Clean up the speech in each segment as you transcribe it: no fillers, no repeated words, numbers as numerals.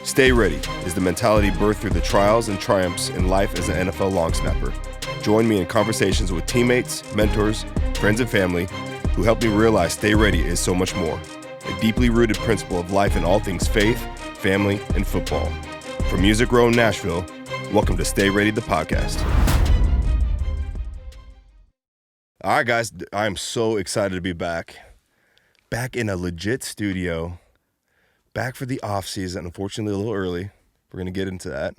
Stay ready is the mentality birthed through the trials and triumphs in life as an NFL long snapper. Join me in conversations with teammates, mentors, friends, and family who help me realize stay ready is so much more. A deeply rooted principle of life in all things faith, family, and football. From Music Row in Nashville, welcome to Stay Ready, the podcast. All right, guys, I'm so excited to be back. Back in a legit studio. Back for the off season, unfortunately a little early. We're going to get into that.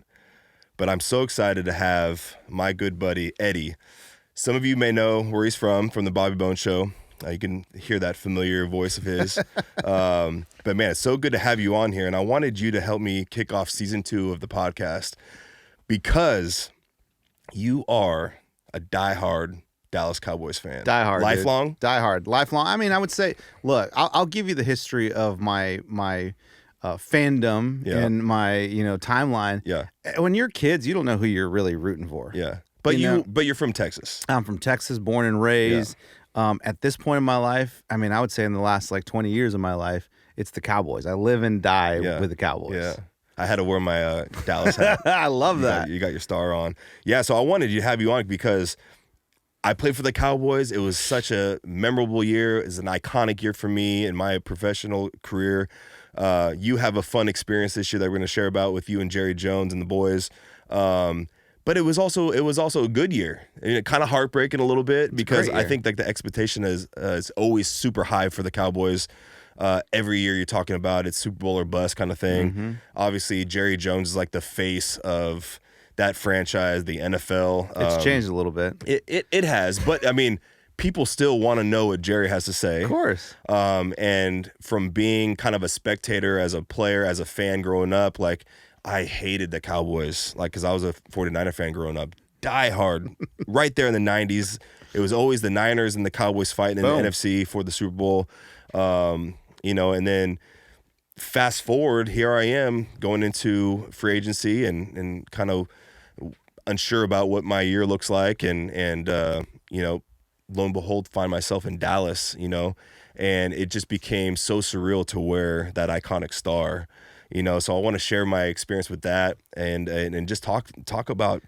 But I'm so excited to have my good buddy, Eddie. Some of you may know where he's from the Bobby Bones Show. You can hear that familiar voice of his. But man, it's so good to have you on here. And I wanted you to help me kick off season 2 of the podcast because you are a diehard Dallas Cowboys fan. Diehard. Lifelong? Dude. Diehard. Lifelong. I mean, I would say, look, I'll give you the history of my fandom and my, timeline. Yeah. When you're kids, you don't know who you're really rooting for. Yeah. But you're from Texas. I'm from Texas, born and raised. Yeah. At this point in my life, I mean, I would say in the last 20 years of my life, it's the Cowboys. I live and die with the Cowboys. Yeah. I had to wear my Dallas hat. I love that. You got your star on. Yeah, so I wanted to have you on because I played for the Cowboys. It was such a memorable year. It's an iconic year for me in my professional career. You have a fun experience this year that we're going to share about with you and Jerry Jones and the boys. But it was also a good year. And kind of heartbreaking a little bit because I think the expectation is always super high for the Cowboys. Every year you're talking about it's Super Bowl or bust kind of thing. Mm-hmm. Obviously, Jerry Jones is like the face of that franchise, the NFL. It's changed a little bit. It has, but I mean, people still want to know what Jerry has to say. Of course. And from being kind of a spectator, as a player, as a fan growing up, I hated the Cowboys, because I was a 49er fan growing up. Die hard. Right there in the 90s. It was always the Niners and the Cowboys fighting in the NFC for the Super Bowl. And then fast forward, here I am going into free agency and kind of unsure about what my year looks like, and lo and behold, find myself in Dallas, and it just became so surreal to wear that iconic star, so I want to share my experience with that and just talk about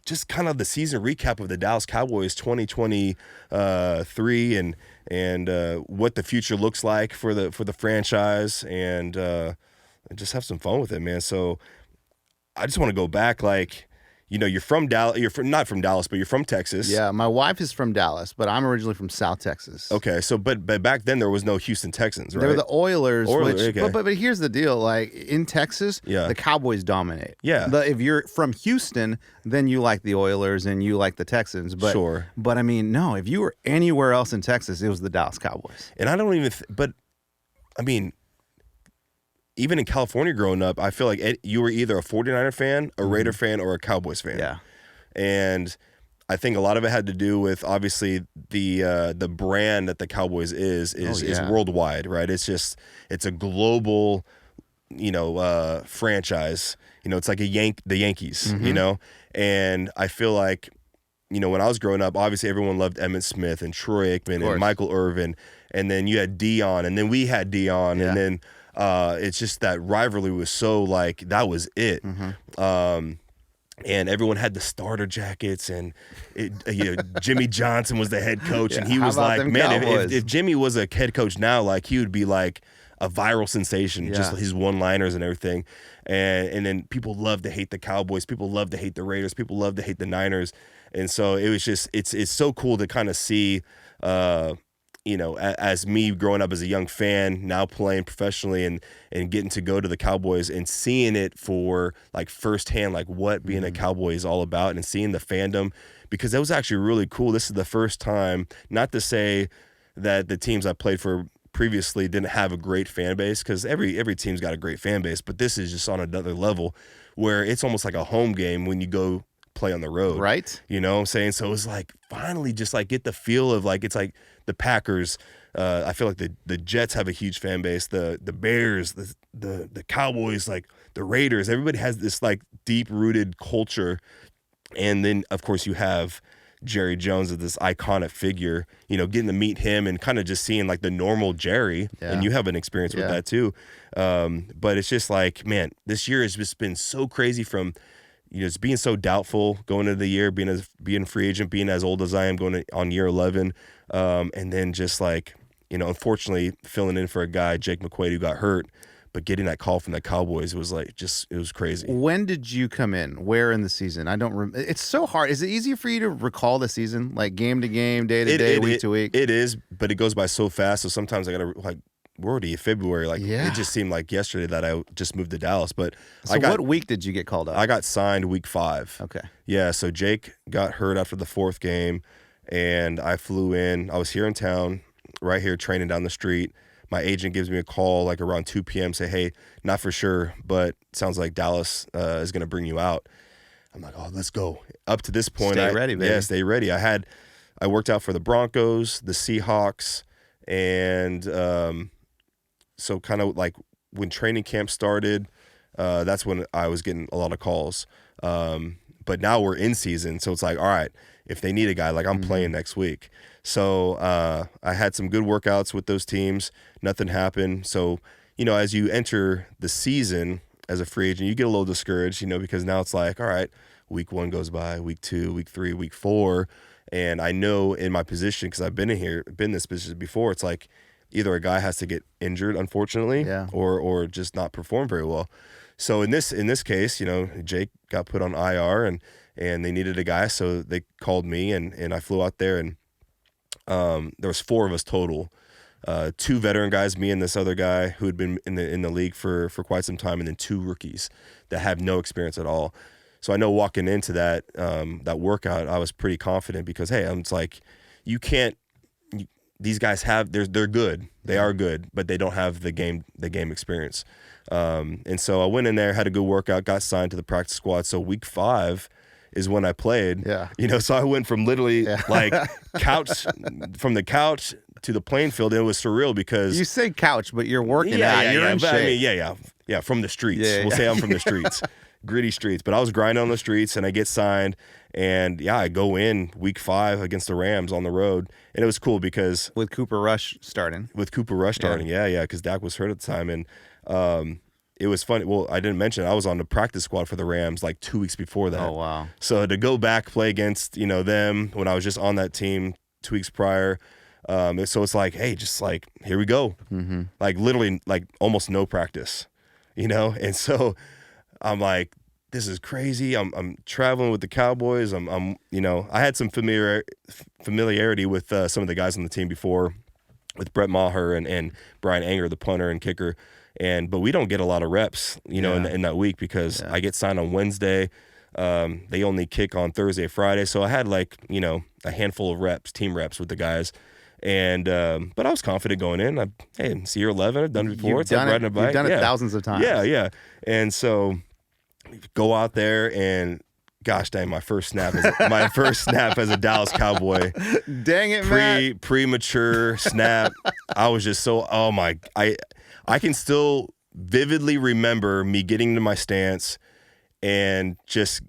just kind of the season recap of the Dallas Cowboys 2023 and what the future looks like for the franchise and just have some fun with it, man. So I just want to go back, you're from Dallas. Not from Dallas, but you're from Texas. Yeah, my wife is from Dallas, but I'm originally from South Texas. Okay, so but back then there was no Houston Texans, right? They were the Oilers. Okay. But here's the deal: in Texas, the Cowboys dominate. Yeah. If you're from Houston, then you like the Oilers and you like the Texans. But sure. But I mean, no. If you were anywhere else in Texas, it was the Dallas Cowboys. And I don't even. But I mean, even in California growing up, I feel like you were either a 49er fan, a Raider fan, or a Cowboys fan. Yeah. And I think a lot of it had to do with, obviously, the brand that the Cowboys is worldwide, right? It's a global, franchise. It's like the Yankees, And I feel like, when I was growing up, obviously everyone loved Emmitt Smith and Troy Aikman and Michael Irvin. And then you had Dion, and then we had Dion, and then it's just that rivalry was so that was it. Mm-hmm. And everyone had the starter jackets, and Jimmy Johnson was the head coach, and he was like, man, if Jimmy was a head coach now, he would be like a viral sensation, just his one-liners and everything. And then people love to hate the Cowboys, people love to hate the Raiders, people love to hate the Niners, and so it was just it's so cool to kind of see. As me growing up as a young fan, now playing professionally and getting to go to the Cowboys and seeing it for firsthand, what being a Cowboy is all about, and seeing the fandom, because that was actually really cool. This is the first time, not to say that the teams I played for previously didn't have a great fan base, because every team's got a great fan base, but this is just on another level where it's almost like a home game when you go play on the road. Right. You know what I'm saying? So it was finally just get the feel of it's like the Packers. I feel like the Jets have a huge fan base. The Bears, the Cowboys, the Raiders. Everybody has this deep rooted culture. And then of course you have Jerry Jones as this iconic figure, getting to meet him and kind of just seeing like the normal Jerry, and you have an experience with that too. But it's just like, man, this year has just been so crazy from, just being so doubtful going into the year, being a free agent, being as old as I am going on year 11. And then just like, unfortunately filling in for a guy, Jake McQuaid, who got hurt, but getting that call from the Cowboys was like, it was crazy. When did you come in? Where in the season? I don't remember. It's so hard. Is it easier for you to recall the season, like game to game, day to day, week to week? It is, but it goes by so fast. So sometimes I got to like, we're already February. Like it just seemed like yesterday that I just moved to Dallas. But what week did you get called up? I got signed week 5. Okay. Yeah. So Jake got hurt after the 4th game, and I flew in. I was here in town, right here training down the street. My agent gives me a call like around 2 p.m. Say, hey, not for sure, but sounds like Dallas is going to bring you out. I'm like, oh, let's go. Up to this point, stay ready, baby. Yeah, stay ready. I worked out for the Broncos, the Seahawks, and so kind of like when training camp started, that's when I was getting a lot of calls. But now we're in season, so it's like, all right, if they need a guy, like I'm playing next week. So I had some good workouts with those teams. Nothing happened. So, as you enter the season as a free agent, you get a little discouraged, because now it's like, all right, week 1 goes by, week 2, week 3, week 4. And I know in my position, because I've been in this position before, it's like either a guy has to get injured, unfortunately, or just not perform very well. So in this case, Jake got put on IR and they needed a guy, so they called me and I flew out there, and there was 4 of us total. 2 veteran guys, me and this other guy who had been in the league for quite some time, and then 2 rookies that have no experience at all. So I know walking into that workout, I was pretty confident because, hey, it's like these guys they're good. They are good, but they don't have the game experience. And so I went in there, had a good workout, got signed to the practice squad. So week 5 is when I played. Yeah. So I went from literally like from the couch to the playing field. And it was surreal because you say couch, but you're working out. You're in shape. Yeah, from the streets. We'll say I'm from the streets. Gritty streets. But I was grinding on the streets, and I get signed, and I go in week 5 against the Rams on the road, and it was cool because with Cooper Rush starting, because Dak was hurt at the time, and it was funny. Well, I didn't mention I was on the practice squad for the Rams like 2 weeks before that. Oh wow! So to go back play against them when I was just on that team 2 weeks prior. So it's like, hey, just like here we go, like literally like almost no practice, and so. I'm like, this is crazy. I'm traveling with the Cowboys. I had some familiarity with some of the guys on the team before, with Brett Maher and Brian Anger, the punter and kicker, but we don't get a lot of reps, in that week because I get signed on Wednesday. They only kick on Thursday, Friday, so I had like a handful of reps, team reps with the guys. And but I was confident going in. It's year 11. I've done it before. It's like riding a bike. You've done it thousands of times. Yeah. And so go out there and gosh dang, my first snap as a Dallas Cowboy. Dang it, man. Premature snap. I was just so I can still vividly remember me getting into my stance and just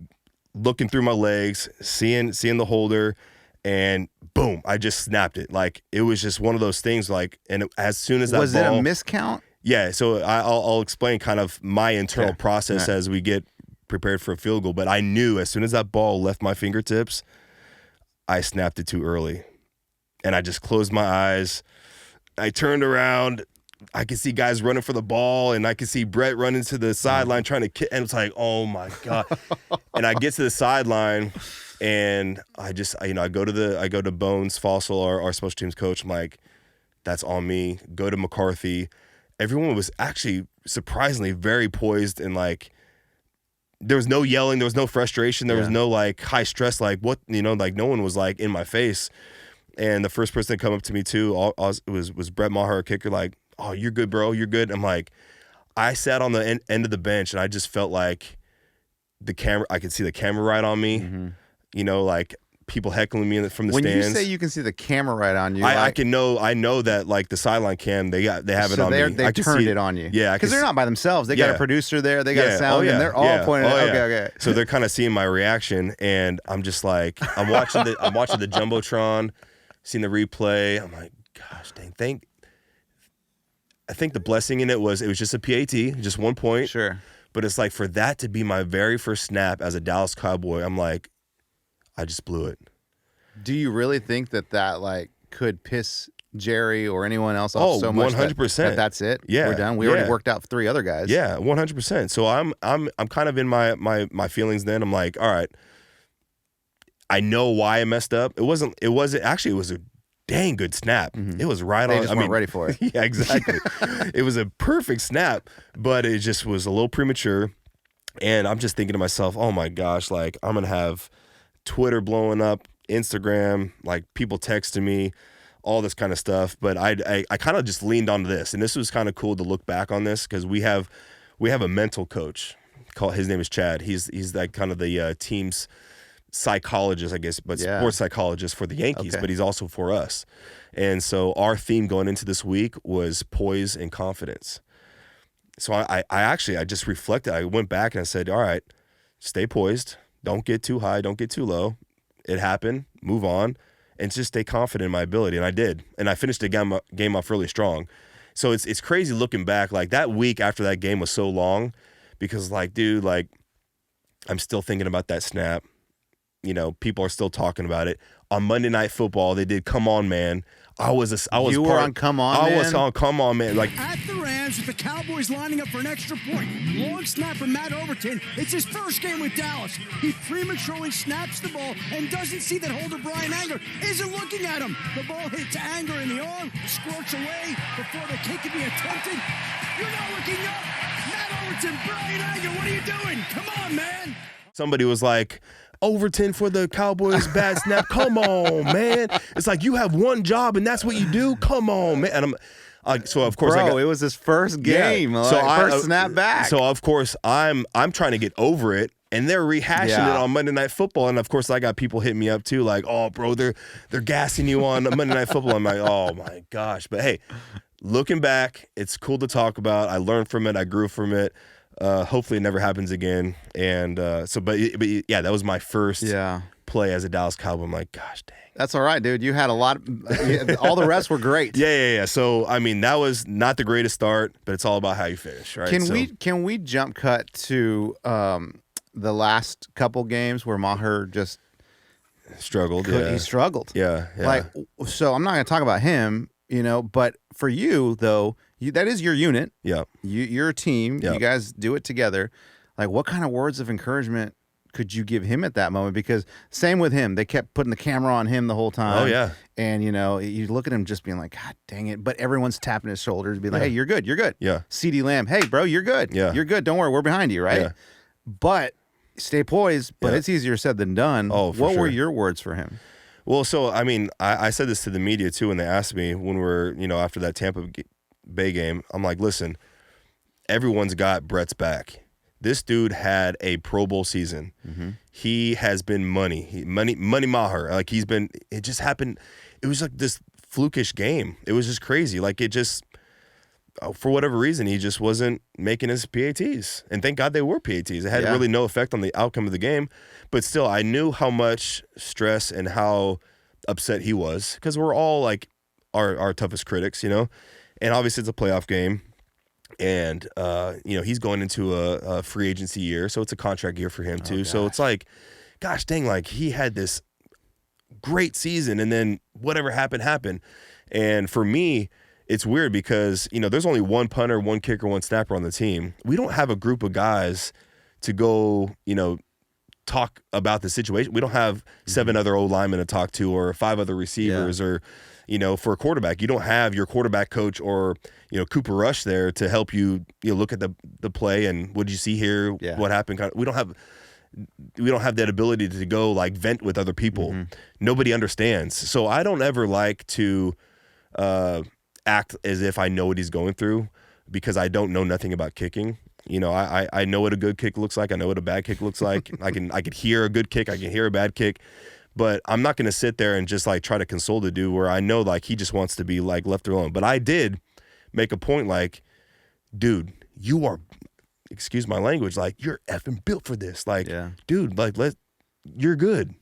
looking through my legs, seeing the holder. And boom, I just snapped it. Like it was just one of those things. Like, and as soon as that was ball, it a miscount? Yeah. So I'll explain kind of my internal process as we get prepared for a field goal. But I knew as soon as that ball left my fingertips, I snapped it too early, and I just closed my eyes. I turned around. I could see guys running for the ball, and I could see Brett running to the sideline trying to kick. And it's like, oh my god! And I get to the sideline. And I just, I go to Bones Fossil, our special teams coach. I'm like, that's on me. Go to McCarthy. Everyone was actually surprisingly very poised and like, there was no yelling, there was no frustration, there was no like high stress, like what, like no one was like in my face. And the first person to come up to me too was Brett Maher, kicker, like, oh, you're good, bro, you're good. I'm like, I sat on the end of the bench and I just felt like I could see the camera right on me. Like people heckling me from the when stands. When you say you can see the camera right on you, I know that like the sideline cam, they have it on me. They turned it on you. Yeah, because they're not by themselves. They got a producer there. They got a sound, and they're all pointing. Okay. So they're kind of seeing my reaction, and I'm just like, I'm watching the jumbotron, seeing the replay. I'm like, gosh, dang, I think the blessing in it was just a PAT, just 1 point. Sure. But it's like for that to be my very first snap as a Dallas Cowboy, I'm like, I just blew it. Do you really think that like could piss Jerry or anyone else off so much 100%. that's it? Yeah. We're done. We already worked out 3 other guys. Yeah, 100%. So I'm kind of in my feelings then. I'm like, all right, I know why I messed up. It was a dang good snap. Mm-hmm. It was right they on. Just weren't ready for it. Yeah, exactly. It was a perfect snap, but it just was a little premature. And I'm just thinking to myself, oh my gosh, like I'm gonna have Twitter blowing up, Instagram, like people texting me, all this kind of stuff. But I kind of just leaned onto this, and this was kind of cool to look back on this because we have a mental coach. His name is Chad. He's like kind of the team's psychologist, I guess, but sports psychologist for the Yankees, but he's also for us. And so our theme going into this week was poise and confidence. So I just reflected. I went back and I said, all right, stay poised. Don't get too high. Don't get too low. It happened. Move on. And just stay confident in my ability. And I did. And I finished the game off really strong. So it's crazy looking back. Like that week after that game was so long because like, dude, like I'm still thinking about that snap. You know, people are still talking about it. On Monday Night Football, they did "Come On, Man." I was on "Come On, Man"? I was on "Come On, Man." Like at the Rams with the Cowboys lining up for an extra point. Long snap from Matt Overton. It's his first game with Dallas. He prematurely snaps the ball and doesn't see that holder Brian Anger isn't looking at him. The ball hits Anger in the arm, squirts away before the kick can be attempted. You're not looking up. Matt Overton, Brian Anger, what are you doing? Come on, man. Somebody was like, Overton for the Cowboys, bad snap. Come on, man. It's like you have one job and that's what you do. Come on, man. And I'm so of course, it was his first game. Yeah. So first snap back. So of course, I'm trying to get over it, and they're rehashing it on Monday Night Football. And of course, I got people hitting me up too, like, "Oh, bro, they're gassing you on Monday Night Football." I'm like, "Oh my gosh!" But hey, looking back, it's cool to talk about. I learned from it. I grew from it. Hopefully it never happens again. And but yeah, that was my first play as a Dallas Cowboy. I'm like, gosh dang. That's all right, dude. You had a lot. All the rest were great. Yeah. So I mean, that was not the greatest start, but it's all about how you finish, right? Can we jump cut to the last couple games where Maher just struggled? He struggled. Yeah. Like, so I'm not going to talk about him, but for you though. That is your unit. Yeah. You're a team. Yep. You guys do it together. Like, what kind of words of encouragement could you give him at that moment? Because same with him. They kept putting the camera on him the whole time. Oh, yeah. And, you look at him just being like, God dang it. But everyone's tapping his shoulders, being like, hey, you're good. You're good. Yeah. CeeDee Lamb, hey, bro, you're good. Yeah. You're good. Don't worry. We're behind you, right? Yeah. But stay poised. But it's easier said than done. Oh, for What were your words for him? Well, so, I mean, I said this to the media, too, when they asked me when we're, after that Tampa Bay game, I'm like, listen, everyone's got Brett's back. This dude had a Pro Bowl season. Mm-hmm. He has been money Maher. Like it just happened. It was like this flukish game. It was just crazy. Like it just, for whatever reason, he just wasn't making his PATs. And thank God they were PATs. It had really no effect on the outcome of the game. But still, I knew how much stress and how upset he was because we're all like our toughest critics, And obviously it's a playoff game, and he's going into a free agency year, so it's a contract year for him too. So it's like, gosh dang, like he had this great season, and then whatever happened. And for me, it's weird because there's only one punter, one kicker, one snapper on the team. We don't have a group of guys to go, talk about the situation. We don't have 7 other O linemen to talk to, or 5 other receivers, or. For a quarterback, you don't have your quarterback coach or, Cooper Rush there to help you, look at the play and what did you see here? Yeah. What happened? We don't have that ability to go like vent with other people. Mm-hmm. Nobody understands. So I don't ever like to act as if I know what he's going through because I don't know nothing about kicking. I know what a good kick looks like. I know what a bad kick looks like. I can hear a good kick. I can hear a bad kick. But I'm not going to sit there and just like try to console the dude where I know like he just wants to be like left alone. But I did make a point like, dude, you are, excuse my language, like you're effing built for this. Like, dude, like you're good.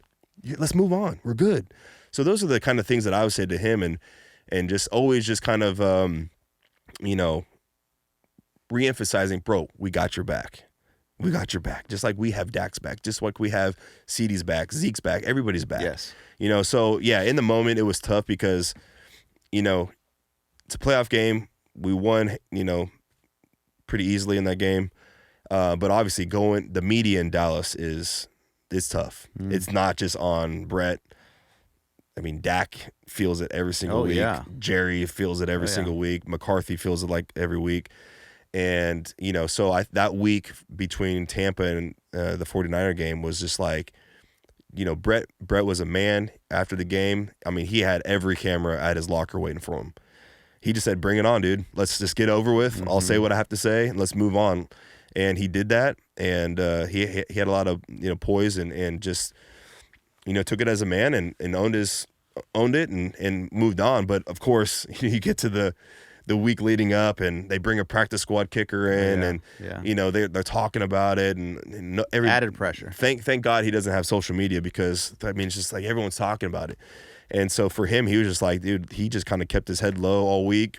Let's move on. We're good. So those are the kind of things that I would say to him, and just always just kind of, reemphasizing, bro, we got your back. We got your back. Just like we have Dak's back. Just like we have CeeDee's back, Zeke's back, everybody's back. Yes. So yeah, in the moment it was tough because, it's a playoff game. We won, pretty easily in that game. But obviously the media in Dallas is tough. It's not just on Brett. I mean, Dak feels it every single week. Yeah. Jerry feels it every single week. McCarthy feels it like every week. And, so that week between Tampa and the 49er game was just like, Brett was a man after the game. I mean, he had every camera at his locker waiting for him. He just said, bring it on, dude. Let's just get over with. I'll say what I have to say and let's move on. And he did that. And he had a lot of, poise and just, took it as a man and owned it and moved on. But of course, you get to the week leading up and they bring a practice squad kicker in and they're talking about it and added pressure. Thank God he doesn't have social media because I mean it's just like everyone's talking about it. And so for him, he was just like, dude, he just kind of kept his head low all week,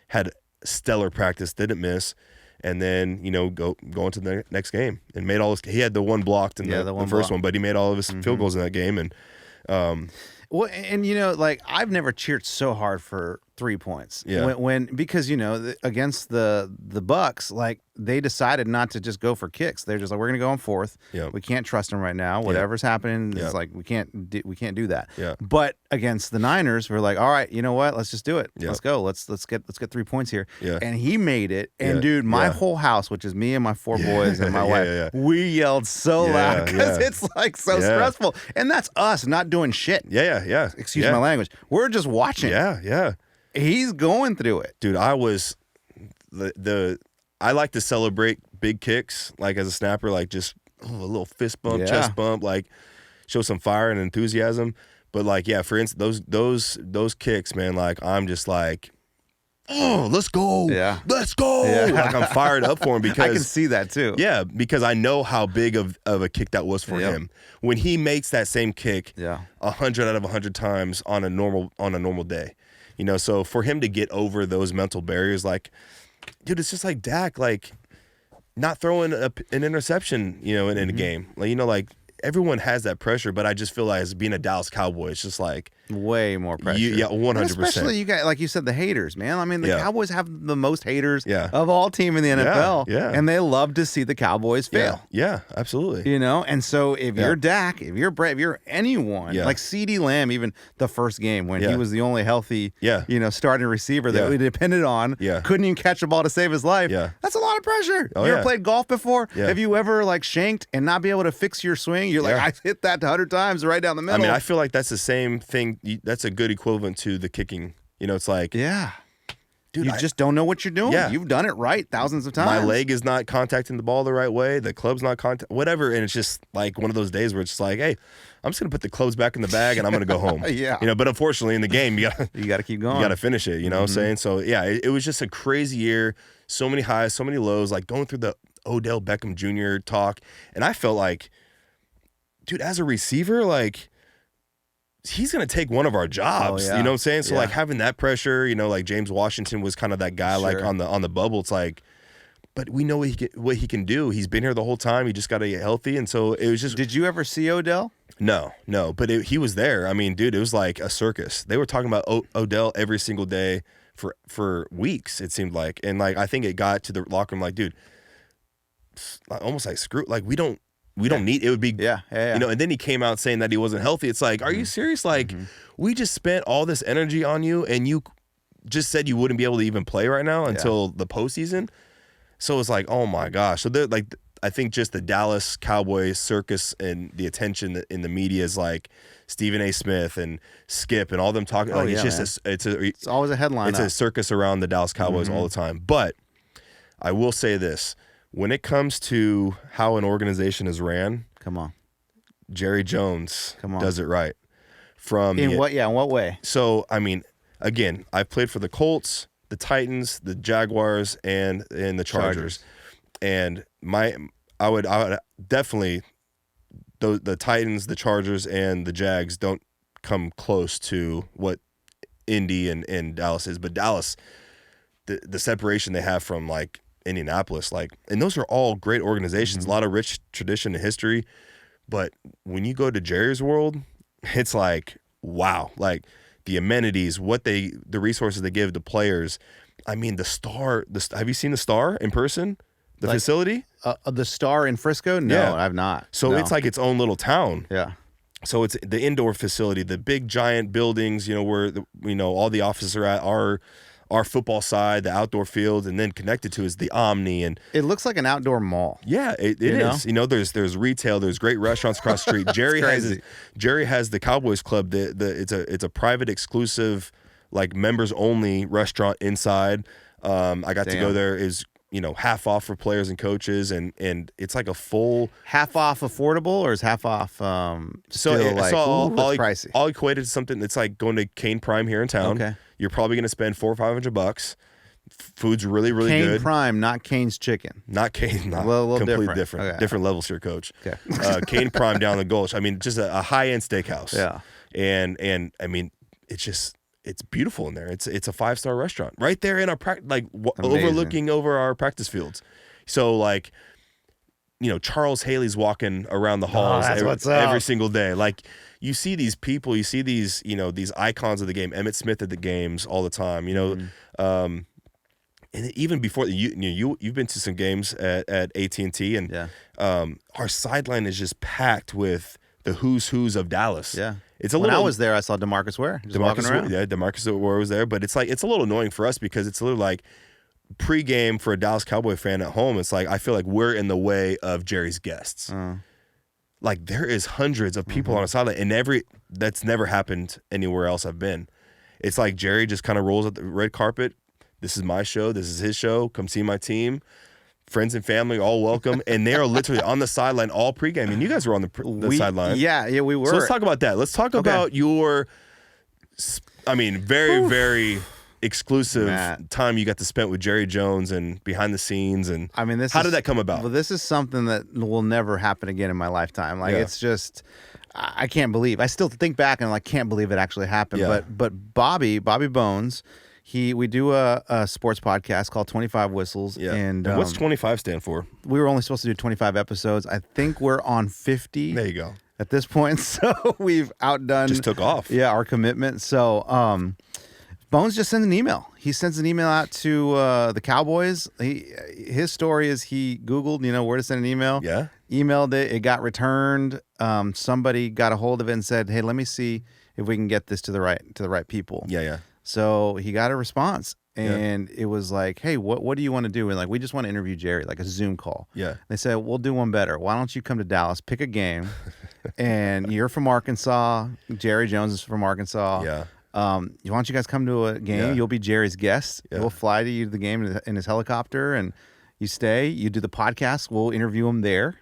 had stellar practice, didn't miss, and then go into the next game and made all his. He had the one blocked in the first one, but he made all of his field goals in that game and. Well, and like I've never cheered so hard for 3 points. Yeah. Because against the Bucks, like they decided not to just go for kicks. They're just like, we're gonna go on fourth. Yeah. We can't trust them right now. Whatever's happening, it's like we can't do that. Yeah. But against the Niners, we're like, all right, you know what? Let's just do it. Yeah. Let's go. Let's get 3 points here. Yeah. And he made it. And Yeah. dude, my Yeah. whole house, which is me and my 4 boys and my wife, yeah. we yelled so loud because yeah. it's like so Yeah. stressful. And that's us not doing shit. Yeah. Excuse my language. We're just watching. Yeah. He's going through it. Dude, I was I like to celebrate big kicks, like as a snapper, like just a little fist bump, chest bump, like show some fire and enthusiasm. But like, yeah, for instance, those kicks, man, like I'm just like, oh, let's go. Yeah. Let's go. Yeah. Like I'm fired up for him because I can see that too. Yeah, because I know how big of a kick that was for him. When he makes that same kick 100 out of 100 times on a normal day. So for him to get over those mental barriers, like, dude, it's just like Dak, like not throwing an interception, in a game. Like, like everyone has that pressure, but I just feel like as being a Dallas Cowboy, it's just like way more pressure. 100%. Especially you got, like you said, the haters, man. I mean, the Cowboys have the most haters Yeah. of all team in the NFL. Yeah. And they love to see the Cowboys fail. Yeah, absolutely. And so if you're Dak, if you're Brett, if you're anyone, like CeeDee Lamb, even the first game when he was the only healthy, starting receiver that we depended on, couldn't even catch a ball to save his life. Yeah. That's a lot of pressure. Oh, you ever played golf before? Yeah. Have you ever like shanked and not be able to fix your swing? You're like, I hit that 100 times right down the middle. I mean, I feel like that's the same thing. That's a good equivalent to the kicking. It's like, dude, you just don't know what you're doing. Yeah. You've done it right thousands of times. My leg is not contacting the ball the right way. The club's not whatever. And it's just like one of those days where it's just like, hey, I'm just going to put the clothes back in the bag and I'm going to go home. But unfortunately in the game, you got to keep going. You got to finish it. You know what I'm saying? So yeah, it was just a crazy year. So many highs, so many lows, like going through the Odell Beckham Jr. talk. And I felt like, dude, as a receiver, like, he's going to take one of our jobs. You know what I'm saying? So like having that pressure, like James Washington was kind of that guy like on the bubble. It's like, but we know what he can do. He's been here the whole time. He just got to get healthy. And so it was just. Did you ever see Odell? No. But he was there. I mean, dude, it was like a circus. They were talking about Odell every single day for weeks, it seemed like. And like, I think it got to the locker room like, dude, almost like screw, like we don't need, it would be, and then he came out saying that he wasn't healthy. It's like, are you serious? Like, we just spent all this energy on you and you just said you wouldn't be able to even play right now until the postseason. So it's like, oh my gosh. So they're like, I think just the Dallas Cowboys circus and the attention in the media is like Stephen A. Smith and Skip and all them talking. It's always a headline. It's a circus around the Dallas Cowboys all the time. But I will say this. When it comes to how an organization is ran, come on, Jerry Jones does it right. In what way? So, I mean, again, I've played for the Colts, the Titans, the Jaguars, and the Chargers. And I would definitely, the Titans, the Chargers, and the Jags don't come close to what Indy and Dallas is. But Dallas, the separation they have from like Indianapolis, like, and those are all great organizations, a lot of rich tradition and history. But when you go to Jerry's world, it's like, wow, like the amenities, the resources they give to players. I mean, the Star, have you seen the Star in person? The facility? The Star in Frisco? No, I've not. So it's like its own little town. Yeah. So it's the indoor facility, the big giant buildings, where all the offices are at, our football side, the outdoor field, and then connected to is the Omni, and it looks like an outdoor mall. Yeah, it is. There's retail, there's great restaurants across the street. Jerry has the Cowboys Club. It's a private, exclusive, like members only restaurant inside. I got to go there. Is half off for players and coaches, and it's like a full half off affordable, or is half off pricey? All equated to something that's like going to Kane Prime here in town. Okay. You're probably going to spend $400 or $500. Food's really, really good. Kane Prime, not Kane's Chicken. Not Kane, not completely different. Okay. Different levels here, Coach. Okay. Kane Prime down the Gulch. I mean, just a high-end steakhouse. Yeah. And I mean, it's beautiful in there. It's a 5-star restaurant right there in our overlooking over our practice fields. So like, Charles Haley's walking around the halls every single day. Like, you see these people, you see these, these icons of the game, Emmitt Smith at the games all the time, and even before you've been to some games at AT&T, and our sideline is just packed with the who's of Dallas. Yeah. When I was there, I saw DeMarcus Ware walking around. Yeah, DeMarcus Ware was there, but it's a little annoying for us because it's a little like pre-game for a Dallas Cowboy fan at home. It's like I feel like we're in the way of Jerry's guests. Like there is hundreds of people on a sideline, and that's never happened anywhere else I've been. It's like Jerry just kind of rolls up the red carpet. This is my show. This is his show. Come see my team. Friends and family all welcome, and they are literally on the sideline all pregame. And you guys were on the sideline. Yeah, we were. So let's talk about that. Let's talk about your, very, very exclusive time you got to spend with Jerry Jones and behind the scenes. And how did that come about? Well, this is something that will never happen again in my lifetime. Like it's just, I can't believe. I still think back and can't believe it actually happened. Yeah. But Bobby Bones. We do a sports podcast called 25 Whistles. Yeah. And what's 25 stand for? We were only supposed to do 25 episodes. I think we're on 50. There you go. At this point, so we've outdone. Just took off. Yeah, our commitment. So Bones just sends an email. He sends an email out to the Cowboys. His story is he Googled, where to send an email. Yeah. Emailed it. It got returned. Somebody got a hold of it and said, "Hey, let me see if we can get this to the right people." Yeah. So he got a response, and it was like, "Hey, what do you want to do?" And we just want to interview Jerry, like a Zoom call. Yeah. They said, "We'll do one better. Why don't you come to Dallas, pick a game, and you're from Arkansas. Jerry Jones is from Arkansas. Yeah. Why don't you guys come to a game? Yeah. You'll be Jerry's guest. Yeah. We'll fly to you to the game in his helicopter, and you stay. You do the podcast. We'll interview him there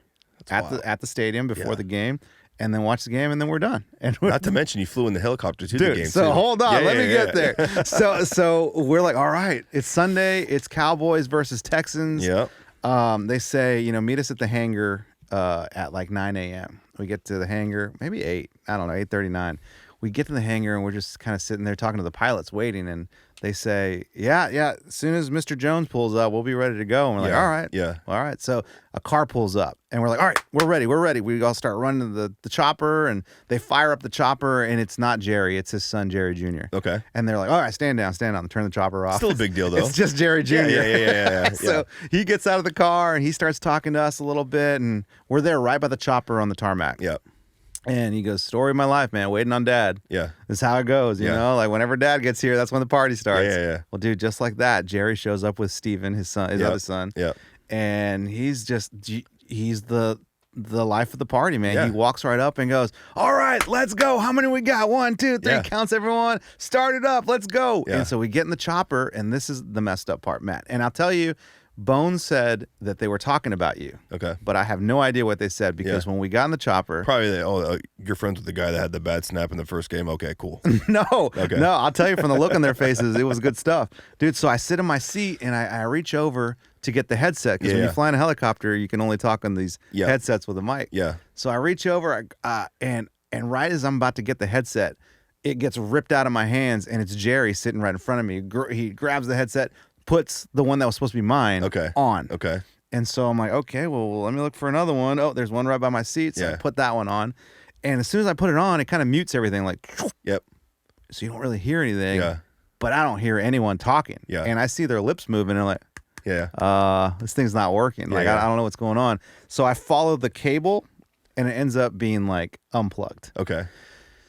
at the stadium before the game." And then watch the game, and then we're done. And not to mention, you flew in the helicopter to the game. So too. hold on, let me get there. So we're like, all right, it's Sunday. It's Cowboys versus Texans. Yeah. They say, meet us at the hangar at like 9 a.m. We get to the hangar, maybe 8. I don't know, 8:39. We get to the hangar, and we're just kind of sitting there talking to the pilots, waiting. And they say, yeah, as soon as Mr. Jones pulls up, we'll be ready to go. And we're like, all right. Yeah. All right. So a car pulls up, and we're like, all right, we're ready. We all start running the chopper, and they fire up the chopper, and it's not Jerry. It's his son, Jerry Jr. Okay. And they're like, all right, stand down. Turn the chopper off. Still a big deal, though. It's just Jerry Jr. Yeah. So he gets out of the car, and he starts talking to us a little bit, and we're there right by the chopper on the tarmac. Yeah. And he goes, "Story of my life, man, waiting on Dad." Yeah. This is how it goes, you know? Like, whenever Dad gets here, that's when the party starts. Yeah. Well, dude, just like that, Jerry shows up with Steven, his other son. Yeah. And he's the life of the party, man. Yeah. He walks right up and goes, "All right, let's go. How many we got? 1, 2, 3. Yeah. Counts everyone. Start it up. Let's go." Yeah. And so we get in the chopper, and this is the messed up part, Matt. And I'll tell you, Bones said that they were talking about you. Okay. But I have no idea what they said because when we got in the chopper. Probably, you're friends with the guy that had the bad snap in the first game. Okay, cool. No, Okay. no, I'll tell you from the look on their faces, it was good stuff. Dude, so I sit in my seat and I reach over to get the headset because when you fly in a helicopter, you can only talk on these headsets with a mic. Yeah. So I reach over and right as I'm about to get the headset, it gets ripped out of my hands and it's Jerry sitting right in front of me. He grabs the headset, puts the one that was supposed to be mine on. Okay. And so I'm like, okay, well, let me look for another one. Oh, there's one right by my seat. So I put that one on. And as soon as I put it on, it kind of mutes everything like, yep. So you don't really hear anything. Yeah. But I don't hear anyone talking. Yeah. And I see their lips moving and I'm like, this thing's not working. Like, I don't know what's going on. So I follow the cable and it ends up being like unplugged. Okay.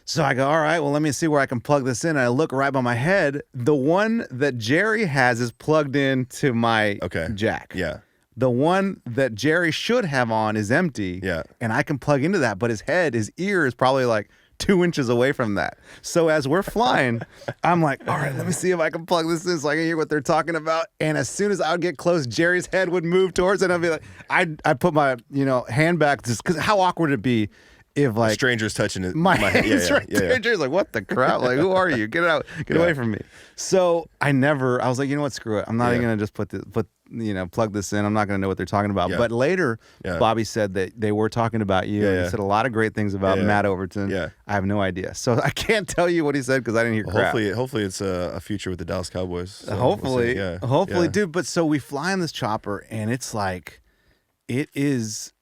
So I go, all right, well, let me see where I can plug this in. And I look right by my head. The one that Jerry has is plugged into my jack. Yeah. The one that Jerry should have on is empty. Yeah. And I can plug into that, but his ear is probably like 2 inches away from that. So as we're flying, I'm like, all right, let me see if I can plug this in so I can hear what they're talking about. And as soon as I would get close, Jerry's head would move towards it. And I'd be like, I put my hand back just because how awkward would it be if like strangers touching it, my hands right there. Jerry's like, what the crap? Like, who are you? Get out, get away from me. So I was like, you know what, screw it. I'm not even gonna just plug this in. I'm not gonna know what they're talking about. But later, Bobby said that they were talking about you. And he said a lot of great things about Matt Overton. Yeah. I have no idea. So I can't tell you what he said because I didn't hear crap. Hopefully it's a future with the Dallas Cowboys. So hopefully, dude. But so we fly in this chopper and it's like, it is.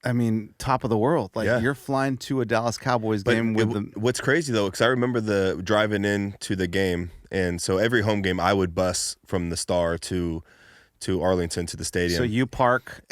I mean, top of the world. Like you're flying to a Dallas Cowboys game with them. What's crazy though, because I remember the driving into the game, and so every home game I would bus from the Star to Arlington to the stadium. So you park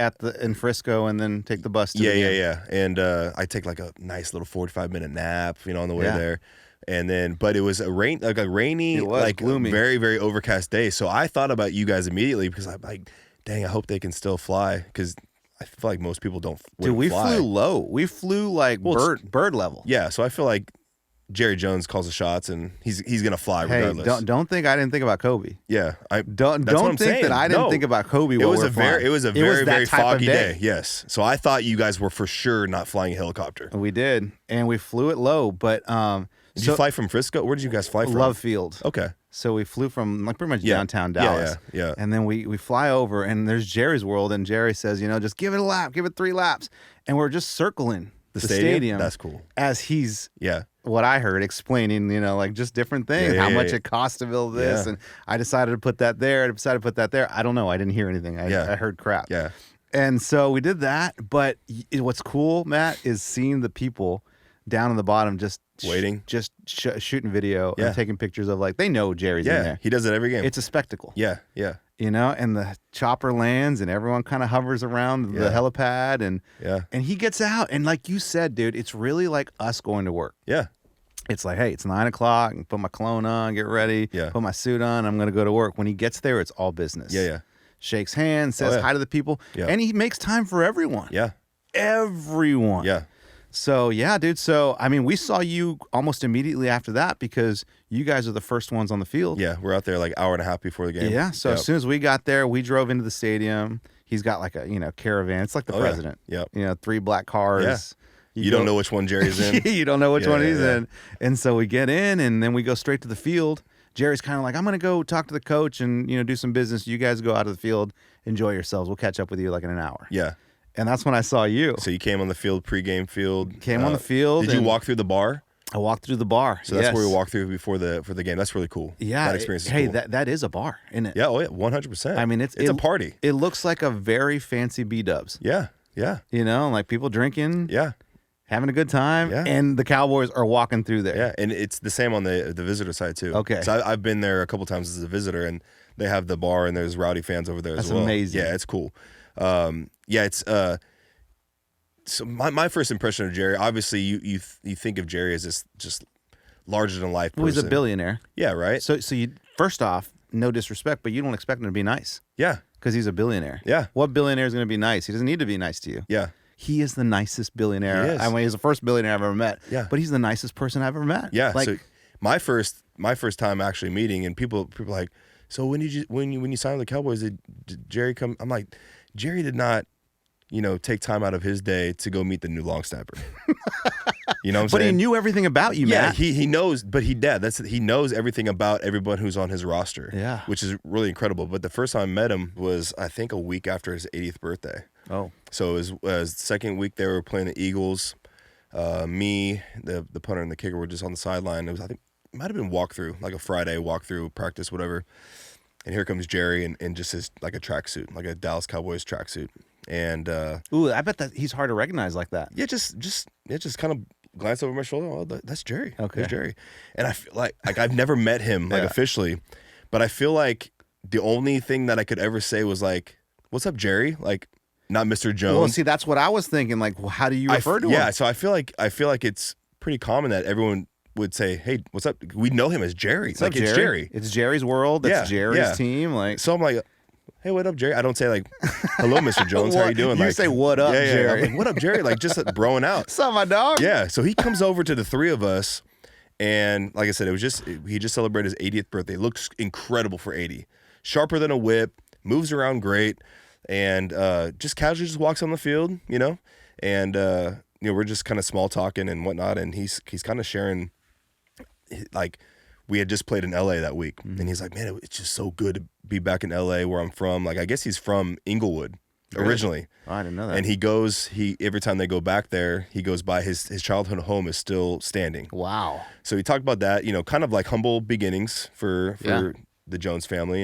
in Frisco and then take the bus to the game. Yeah. And I take like a nice little 45-minute nap, on the way there. And then, but it was a rainy, like gloomy, very, very overcast day. So I thought about you guys immediately because I'm like, dang, I hope they can still fly because I feel like most people don't. Dude, we fly. flew low. We flew like bird level. Yeah, so I feel like Jerry Jones calls the shots, and he's gonna fly regardless. Hey, don't think I didn't think about Kobe. Yeah, don't think that I didn't think about Kobe. It was a very foggy day. Yes, so I thought you guys were for sure not flying a helicopter. We did, and we flew it low. But did you fly from Frisco? Where did you guys fly from? Love Field. Okay. So we flew from like pretty much downtown Dallas. Yeah. And then we fly over and there's Jerry's world and Jerry says, just give it a lap, give it 3 laps. And we're just circling the stadium. That's cool. As he's what I heard explaining, like just different things, how much it costs to build this. And I decided to put that there. I don't know. I didn't hear anything. I heard crap. Yeah. And so we did that. But what's cool, Matt, is seeing the people down on the bottom just waiting, shooting video and taking pictures of they know Jerry's in there. He does it every game. It's a spectacle. Yeah. And the chopper lands and everyone kind of hovers around the helipad and he gets out and like you said, dude, it's really like us going to work. Yeah. It's like, hey, it's 9 o'clock and put my cologne on, get ready, put my suit on, I'm gonna go to work. When he gets there, it's all business. Yeah. Shakes hands, says hi to the people, and he makes time for everyone. Yeah. Everyone. Yeah. So, yeah, dude. So, I mean, we saw you almost immediately after that because you guys are the first ones on the field. Yeah, we're out there like hour and a half before the game. Yeah. So as soon as we got there, we drove into the stadium. He's got like a, caravan. It's like the president. Yeah. 3 black cars. Yeah. You don't know which one Jerry's in. You don't know which one he's in. And so we get in and then we go straight to the field. Jerry's kind of like, I'm going to go talk to the coach and, do some business. You guys go out of the field. Enjoy yourselves. We'll catch up with you like in an hour. Yeah. And that's when I saw you. So you came on the field, pregame field. Came on the field. Did you walk through the bar? I walked through the bar. So that's where we walked through for the game. That's really cool. Yeah. That experience is cool. That is a bar, isn't it? Yeah, 100%. I mean, it's a party. It looks like a very fancy B-dubs. Yeah. Like people drinking. Yeah. Having a good time. Yeah. And the Cowboys are walking through there. Yeah, and it's the same on the visitor side too. Okay. So I've been there a couple times as a visitor, and they have the bar, and there's rowdy fans over there as well. That's amazing. Yeah, it's cool. It's so my first impression of Jerry, obviously you think of Jerry as this just larger than life person. Well, he's a billionaire. Yeah, right. So you first off, no disrespect, but you don't expect him to be nice. Yeah. Because he's a billionaire. Yeah. What billionaire is going to be nice? He doesn't need to be nice to you. Yeah. He is the nicest billionaire. He is. I mean, he's the first billionaire I've ever met. Yeah. But he's the nicest person I've ever met. Yeah. Like, so my first time actually meeting, and people are like, so when you signed with the Cowboys, did Jerry come? I'm like, Jerry did not, take time out of his day to go meet the new long snapper. You know what I'm saying? But he knew everything about you, yeah, Matt. he knows, but he knows everything about everyone who's on his roster. Yeah. Which is really incredible. But the first time I met him was, I think, a week after his 80th birthday. Oh. So it was the second week they were playing the Eagles. Me, the punter and the kicker were just on the sideline. It was, I think, it might have been walkthrough, like a Friday walkthrough practice, whatever. And here comes Jerry in just his, like a tracksuit, like a Dallas Cowboys tracksuit. And Ooh, I bet that he's hard to recognize like that. yeah, just kind of glance over my shoulder. Oh, that's Jerry. Okay. There's Jerry. And I feel like I've never met him like Yeah. officially, but I feel like the only thing that I could ever say was like, "What's up, Jerry?" Like, not Mr. Jones. Well, see, that's what I was thinking. Like, well, how do you refer to him? Yeah, so I feel like it's pretty common that everyone would say, "Hey, what's up?" We know him as Jerry. What's Like, up, it's Jerry. It's Jerry's world. It's Yeah, Jerry's yeah. team. Like, So I'm like, "Hey, what up, Jerry?" I don't say like, "Hello, Mr. Jones. How you doing?" You Like, say, "What up, yeah, Jerry?" I'm like, "What up, Jerry?" Like, just broing out. what's up, my dog? Yeah, so he comes over to the three of us, and like I said, he just celebrated his 80th birthday. Looks incredible for 80. Sharper than a whip, moves around great, and just casually just walks on the field, and we're just kind of small talking and whatnot, and he's kind of sharing, like, we had just played in LA that week, and he's like, "Man, it's just so good to be back in LA where I'm from." Like, I guess he's from Inglewood originally. Oh, I didn't know that. And every time they go back there, he goes by his childhood home is still standing. Wow. So he talked about that, kind of like humble beginnings for Yeah. the Jones family,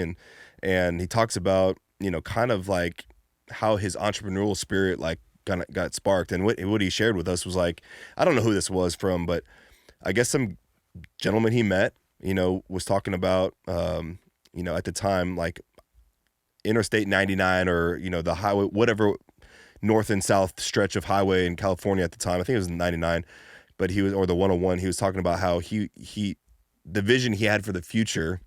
and he talks about, kind of like how his entrepreneurial spirit like kind of got sparked. And what he shared with us was like, I don't know who this was from, but I guess some gentleman he met, was talking about, at the time, like Interstate 99 or, the highway, whatever north and south stretch of highway in California at the time. I think it was 99, but or the 101. He was talking about how the vision he had for the future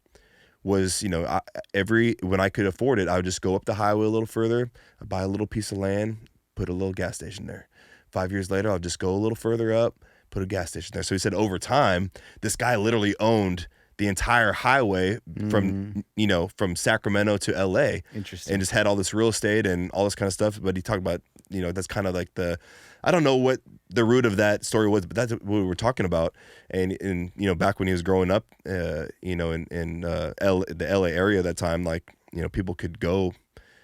was, when I could afford it, I would just go up the highway a little further, I'd buy a little piece of land, put a little gas station there. 5 years later, I'll just go a little further up, put a gas station there. So he said over time, this guy literally owned the entire highway from Sacramento to LA. Interesting. And just had all this real estate and all this kind of stuff. But he talked about, that's kind of like I don't know what the root of that story was, but that's what we were talking about. And back when he was growing up, in the LA area at that time, like, people could go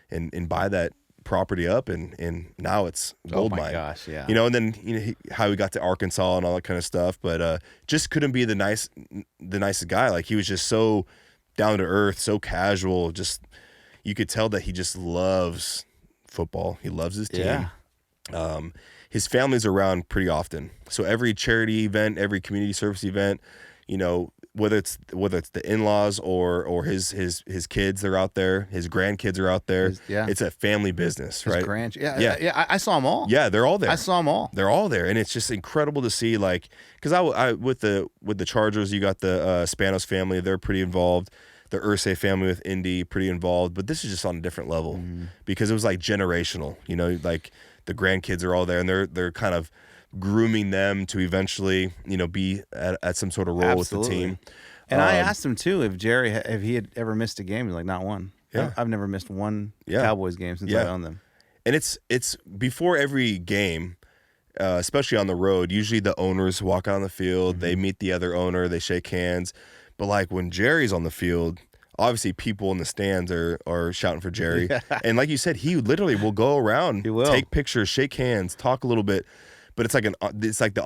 and buy that property up, and now it's gold oh my mine. Gosh, yeah. And then how he got to Arkansas and all that kind of stuff, but just couldn't be the nicest guy. Like, he was just so down to earth, so casual. Just, you could tell that he just loves football. He loves his team. Yeah. His family's around pretty often, so every charity event, every community service event, whether it's the in-laws or his kids, they're out there. His grandkids are out there. It's a family business, right? Yeah. I saw them all. Yeah, they're all there. I saw them all. They're all there, and it's just incredible to see. Like, because I with the Chargers, you got the Spanos family. They're pretty involved. The Irsay family with Indy, pretty involved. But this is just on a different level because it was like generational. Like the grandkids are all there, and they're kind of grooming them to eventually, be at some sort of role with the team. And I asked him too if he had ever missed a game. He's like, not one. Yeah. I've never missed one Cowboys game since I owned them. And it's before every game, especially on the road. Usually the owners walk out on the field, they meet the other owner, they shake hands. But like when Jerry's on the field, obviously people in the stands are shouting for Jerry. Yeah. And like you said, he literally will go around, take pictures, shake hands, talk a little bit. But it's like the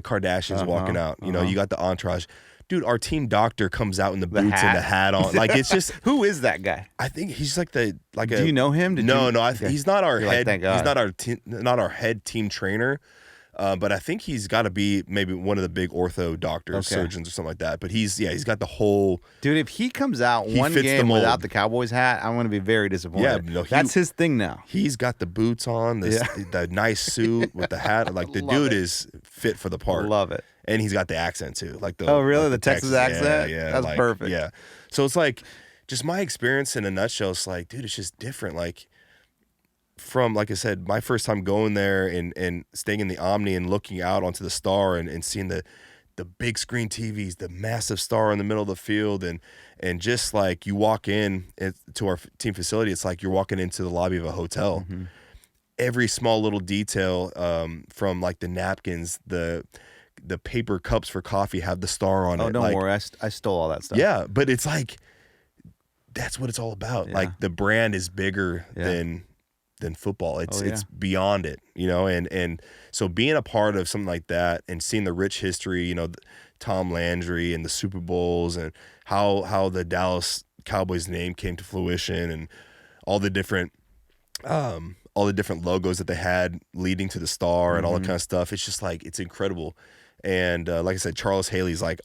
Kardashians walking out. You got the entourage. Dude, our team doctor comes out in the boots and the hat on. Like, it's just who is that guy? I think he's like Do you know him? He's not our head. Thank God. He's not our head team trainer. But I think he's got to be maybe one of the big ortho doctors, surgeons, or something like that. But he's got the whole. Dude, if he comes out one game without the Cowboys hat, I'm going to be very disappointed. Yeah, that's his thing now. He's got the boots on, the nice suit with the hat. Like, the dude is fit for the part. Love it. And he's got the accent too. Like oh, really? Like the Texas accent? Yeah, that's perfect. Yeah. So it's like, just my experience in a nutshell. It's like, dude, it's just different. Like, from, like I said, my first time going there and staying in the Omni and looking out onto the Star and seeing the the big screen TVs, the massive star in the middle of the field, and just like you walk in to our team facility, it's like you're walking into the lobby of a hotel. Mm-hmm. Every small little detail, from like the napkins, the paper cups for coffee have the star on it. Oh, don't like, worry, I stole all that stuff. Yeah, but it's like that's what it's all about. Yeah. Like the brand is bigger than football. It's beyond it, you know. And so being a part of something like that and seeing the rich history, you know, Tom Landry and the Super Bowls and how the Dallas Cowboys name came to fruition and all the different logos that they had leading to the star and all that kind of stuff. It's just like, it's incredible. And like I said, Charles Haley's like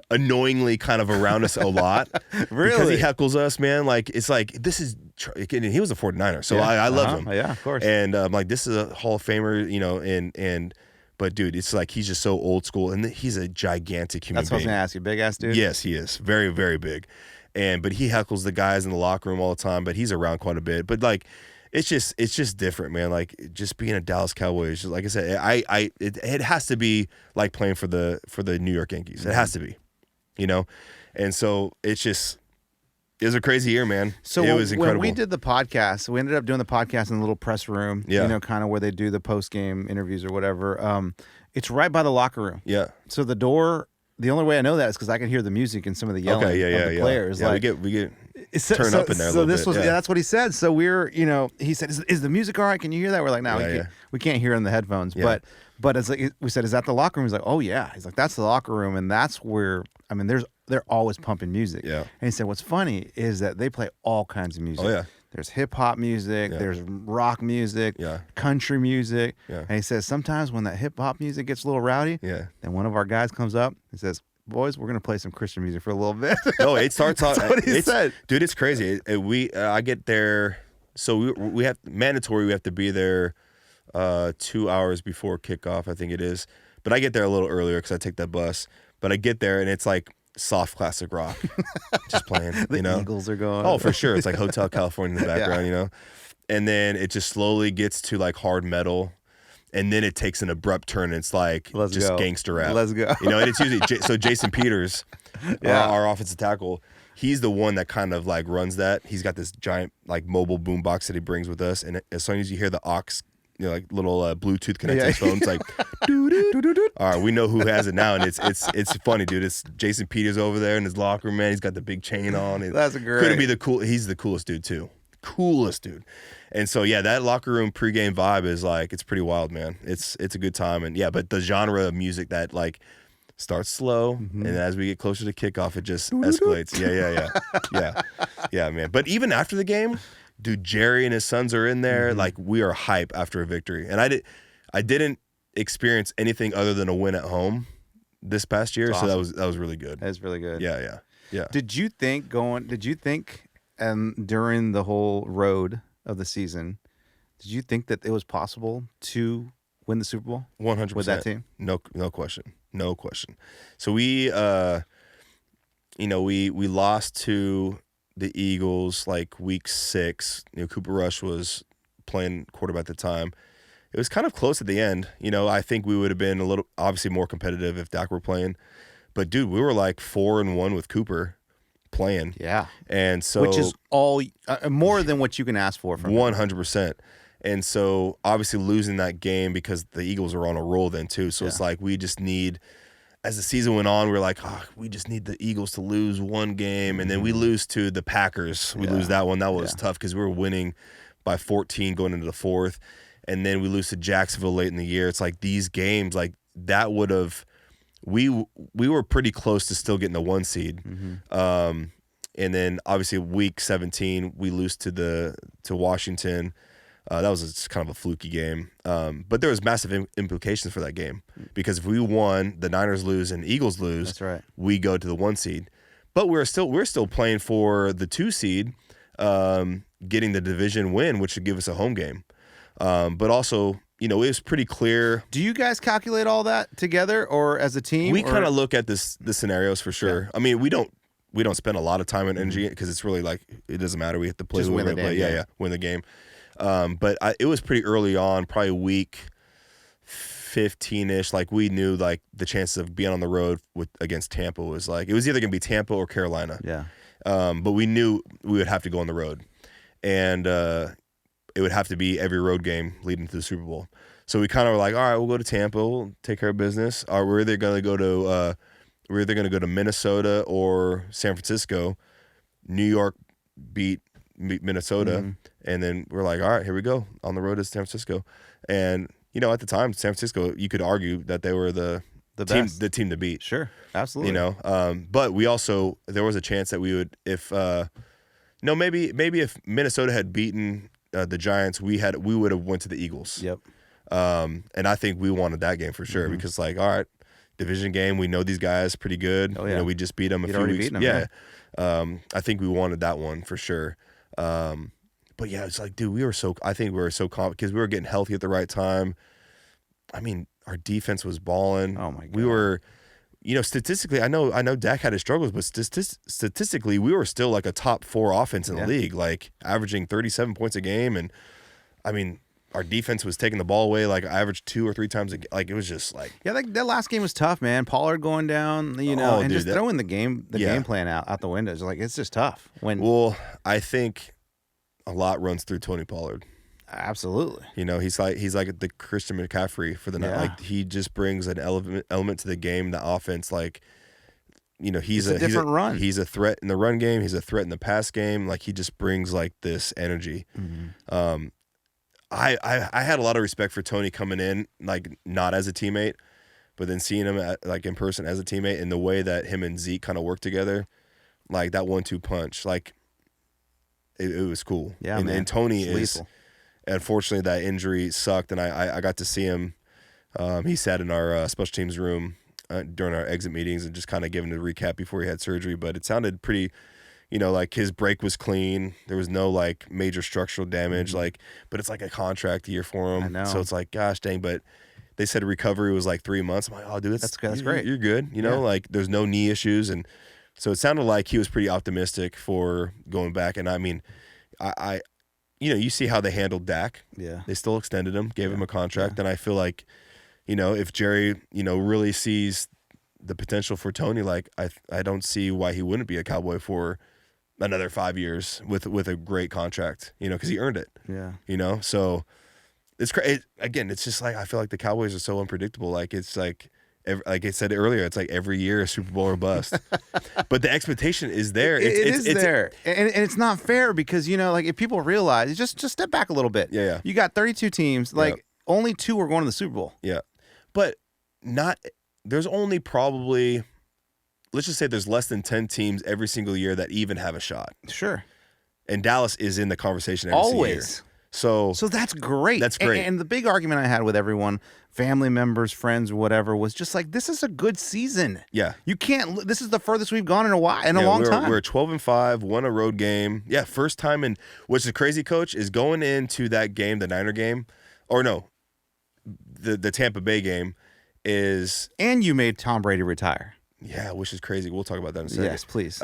annoyingly kind of around us a lot. Really? Because he heckles us, man. Like, it's like, this is, and he was a 49er, so I love him. Yeah, of course. And like, this is a Hall of Famer, you know, but dude, it's like, he's just so old school, and he's a gigantic human being. That's what I was going to ask you. Big ass dude? Yes, he is. Very, very big. But he heckles the guys in the locker room all the time, but he's around quite a bit. But like, it's just different, man. Like, just being a Dallas Cowboys, like I said, it has to be like playing for the New York Yankees. It has to be, you know. And so it was a crazy year, man. So it was incredible. When we did the podcast, we ended up doing the podcast in the little press room, you know, kind of where they do the post game interviews or whatever. It's right by the locker room. Yeah. So the door. The only way I know that is because I can hear the music and some of the yelling of the players. Yeah, like, we get turn up in there a little bit. That's what he said. So we're, you know, he said, "Is the music all right? Can you hear that?" We're like, "No, we can't hear it in the headphones." Yeah. But it's like we said, "Is that the locker room?" He's like, "Oh yeah." He's like, "That's the locker room, and that's where I mean, they're always pumping music." Yeah. And he said, "What's funny is that they play all kinds of music. Oh yeah. There's hip hop music, there's rock music, country music." Yeah. And he says sometimes when that hip hop music gets a little rowdy, then one of our guys comes up and says, "Boys, we're gonna play some Christian music for a little bit." No, it starts off. That's what he said. Dude, it's crazy. I get there, so we have mandatory. We have to be there 2 hours before kickoff, I think it is. But I get there a little earlier because I take that bus. But I get there and it's like soft classic rock, just playing. The you know, Eagles are going. Oh, for sure. It's like Hotel California in the background, you know. And then it just slowly gets to like hard metal. And then it takes an abrupt turn. And it's like gangster rap. Let's go. You know, and it's usually so Jason Peters, our offensive tackle, he's the one that kind of like runs that. He's got this giant like mobile boom box that he brings with us. And as soon as you hear the aux, you know, like little Bluetooth connected phones, like, all right, we know who has it now. And it's funny, dude. It's Jason Peters over there in his locker room, man. He's got the big chain on. That's great. Couldn't be he's the coolest dude too. Coolest dude. And so that locker room pregame vibe is like, it's pretty wild, man. It's a good time. And but the genre of music that like starts slow and as we get closer to kickoff, it just escalates. Yeah, man. But even after the game, dude, Jerry and his sons are in there. Like, we are hype after a victory. And I didn't experience anything other than a win at home this past year. Awesome. So that was really good. That's really good. Yeah. Did you think during the whole road of the season, did you think that it was possible to win the Super Bowl 100% with that team? No question. So we lost to the Eagles like week 6. You know, Cooper Rush was playing quarterback at the time. It was kind of close at the end. You know, I think we would have been a little obviously more competitive if Dak were playing. But dude, we were like 4-1 with Cooper playing. Yeah. And so, which is all more than what you can ask for from 100%. And so obviously losing that game because the Eagles are on a roll then too. So it's like, we just need, as the season went on, we were like, we just need the Eagles to lose one game. And then we lose to the Packers. We lose that one. That was tough because we were winning by 14 going into the 4th. And then we lose to Jacksonville late in the year. It's like these games, like that would have, we were pretty close to still getting the 1 seed. And then obviously week 17, we lose to Washington. That was just kind of a fluky game. But there was massive implications for that game because if we won, the Niners lose and Eagles lose, that's right, we go to the 1 seed. But we're still playing for the 2 seed, getting the division win, which would give us a home game. But also, you know, it was pretty clear. Do you guys calculate all that together or as a team? We kind of look at the scenarios for sure. Yeah. I mean, we don't spend a lot of time and energy because it's really like, it doesn't matter. We have to play who we're going to play. Yeah, win the game. But it was pretty early on, probably week 15-ish, like we knew like the chances of being on the road against Tampa was like, it was either going to be Tampa or Carolina. Yeah. But we knew we would have to go on the road. And it would have to be every road game leading to the Super Bowl. So we kind of were like, all right, we'll go to Tampa, we'll take care of business. Or we're either going to go to Minnesota or San Francisco. New York beat Minnesota, and then we're like, all right, here we go on the road to San Francisco. And at the time, San Francisco, you could argue that they were the team to beat. Sure, absolutely. But we also, there was a chance that we would, maybe if Minnesota had beaten the Giants, we would have went to the Eagles. Yep. And I think we wanted that game for sure because, like, all right, division game, we know these guys pretty good. Oh, yeah. We just beat them a few weeks. I think we wanted that one for sure. But yeah, it's like, dude, I think we were so confident because we were getting healthy at the right time. I mean, our defense was balling. Oh my God. We were, statistically, I know Dak had his struggles, but statistically, we were still like a top 4 offense in the league, like averaging 37 points a game. And I mean, our defense was taking the ball away like average 2 or 3 times a game. Like, it was just like, yeah, that last game was tough, man. Pollard going down, and just throwing the game plan out the windows. Like, it's just tough. Well, I think a lot runs through Tony Pollard. Absolutely. He's like the Christian McCaffrey for the night. Like, he just brings an element to the game, the offense. Like, he's a different run. He's a threat in the run game. He's a threat in the pass game. Like, he just brings like this energy. I had a lot of respect for Tony coming in, like, not as a teammate, but then seeing him in person as a teammate, and the way that him and Zeke kind of work together, like that 1-2 punch, like it was cool. Yeah, and Tony is lethal. Unfortunately, that injury sucked, and I got to see him. He sat in our special teams room during our exit meetings and just kind of giving a recap before he had surgery. But it sounded pretty, like his break was clean. There was no like major structural damage. Like, but it's like a contract year for him. I know. So it's like, gosh dang. But they said recovery was like 3 months. I'm like, oh, dude, that's great. You're good. Like there's no knee issues, and so it sounded like he was pretty optimistic for going back. And I mean, I you see how they handled Dak. Yeah. They still extended him, gave him a contract. And I feel like, if Jerry, really sees the potential for Tony, like I don't see why he wouldn't be a Cowboy for another 5 years with a great contract, because he earned it. Yeah. So it's crazy. Again, it's just like, I feel like the Cowboys are so unpredictable. Like, it's like I said earlier, it's like every year a Super Bowl or bust. But the expectation is there. It is there. And it's not fair because, like, if people realize, just step back a little bit. Yeah. You got 32 teams. Like, only 2 are going to the Super Bowl. Yeah. But there's only probably, let's just say there's less than 10 teams every single year that even have a shot. Sure. And Dallas is in the conversation every single year. So that's great. That's great. And the big argument I had with everyone, family members, friends, whatever, was just like, this is a good season. Yeah. You can't. This is the furthest we've gone in a while, a long time. We're 12-5, won a road game. Yeah, first time in. Which is crazy, Coach, is going into that game, the Niner game, or no, the Tampa Bay game is. And you made Tom Brady retire. Yeah, which is crazy. We'll talk about that in a second. Yes, please.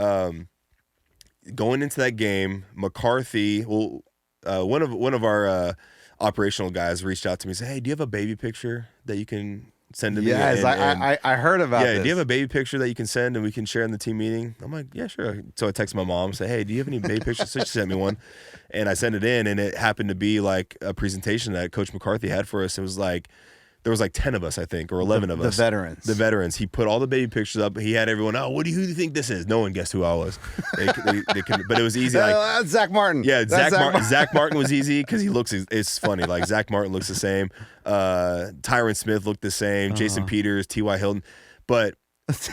Going into that game, McCarthy. Well. One of our operational guys reached out to me and said, "Hey, do you have a baby picture that you can send to me?" Yes, I heard about this. Yeah, do you have a baby picture that you can send and we can share in the team meeting? I'm like, yeah, sure. So I texted my mom and said, "Hey, do you have any baby pictures?" So she sent me one, and I sent it in, and it happened to be like a presentation that Coach McCarthy had for us. It was like, there was like 10 of us, I think, or 11 of us. The veterans. He put all the baby pictures up. He had everyone, who do you think this is? No one guessed who I was. But it was easy. Like, Zach Martin. Yeah, Zach Martin was easy because he looks, it's funny. Like, Zach Martin looks the same. Tyron Smith looked the same. Jason Peters, T.Y. Hilton. But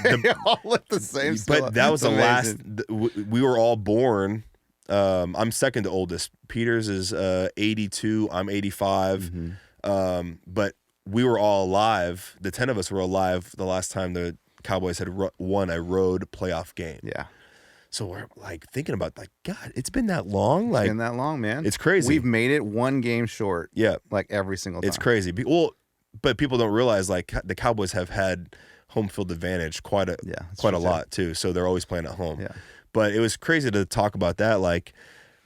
they all look the same. But that was the last. We were all born. I'm second to oldest. Peters is 82. I'm 85. But we were all alive. The 10 of us were alive the last time the Cowboys had won a road playoff game. Yeah. So we're like thinking about like, God, it's been that long. Like, it's been that long, man. It's crazy. We've made it one game short. Yeah. Like every single time. It's crazy. Well, but people don't realize like the Cowboys have had home field advantage quite a lot too. So they're always playing at home. Yeah. But it was crazy to talk about that. Like,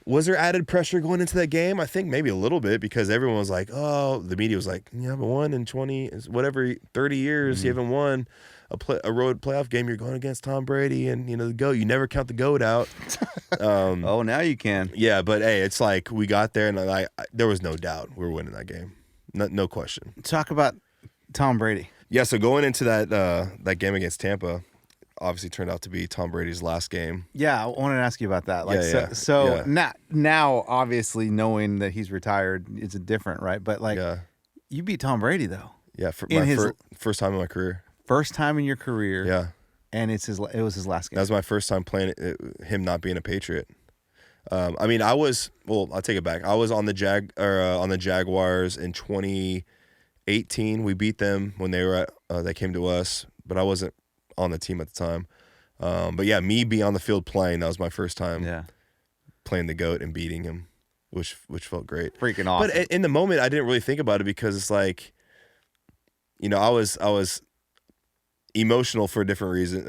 Was there added pressure going into that game? I think maybe a little bit because everyone was like, oh, the media was like, you haven't won in 30 years. You haven't won a road playoff game. You're going against Tom Brady and, the GOAT. You never count the GOAT out. Oh, now you can. Yeah, but, hey, it's like we got there and there was no doubt we were winning that game. No question. Talk about Tom Brady. Yeah, so going into that game against Tampa, obviously turned out to be Tom Brady's last game. Yeah, I wanted to ask you about that. Like, Yeah, so yeah. now, obviously, knowing that he's retired, it's different, right? But like, you beat Tom Brady though. Yeah, for In my his- first time in my career. First time in your career. Yeah, And it was his last game. that was my first time playing him not being a Patriot. I'll take it back. I was on the Jaguars in 2018. We beat them when they came to us, but I wasn't on the team at the time. But yeah, me being on the field playing, that was my first time playing the GOAT and beating him, which felt great. Freaking awesome. But in the moment, I didn't really think about it because it's like, I was emotional for a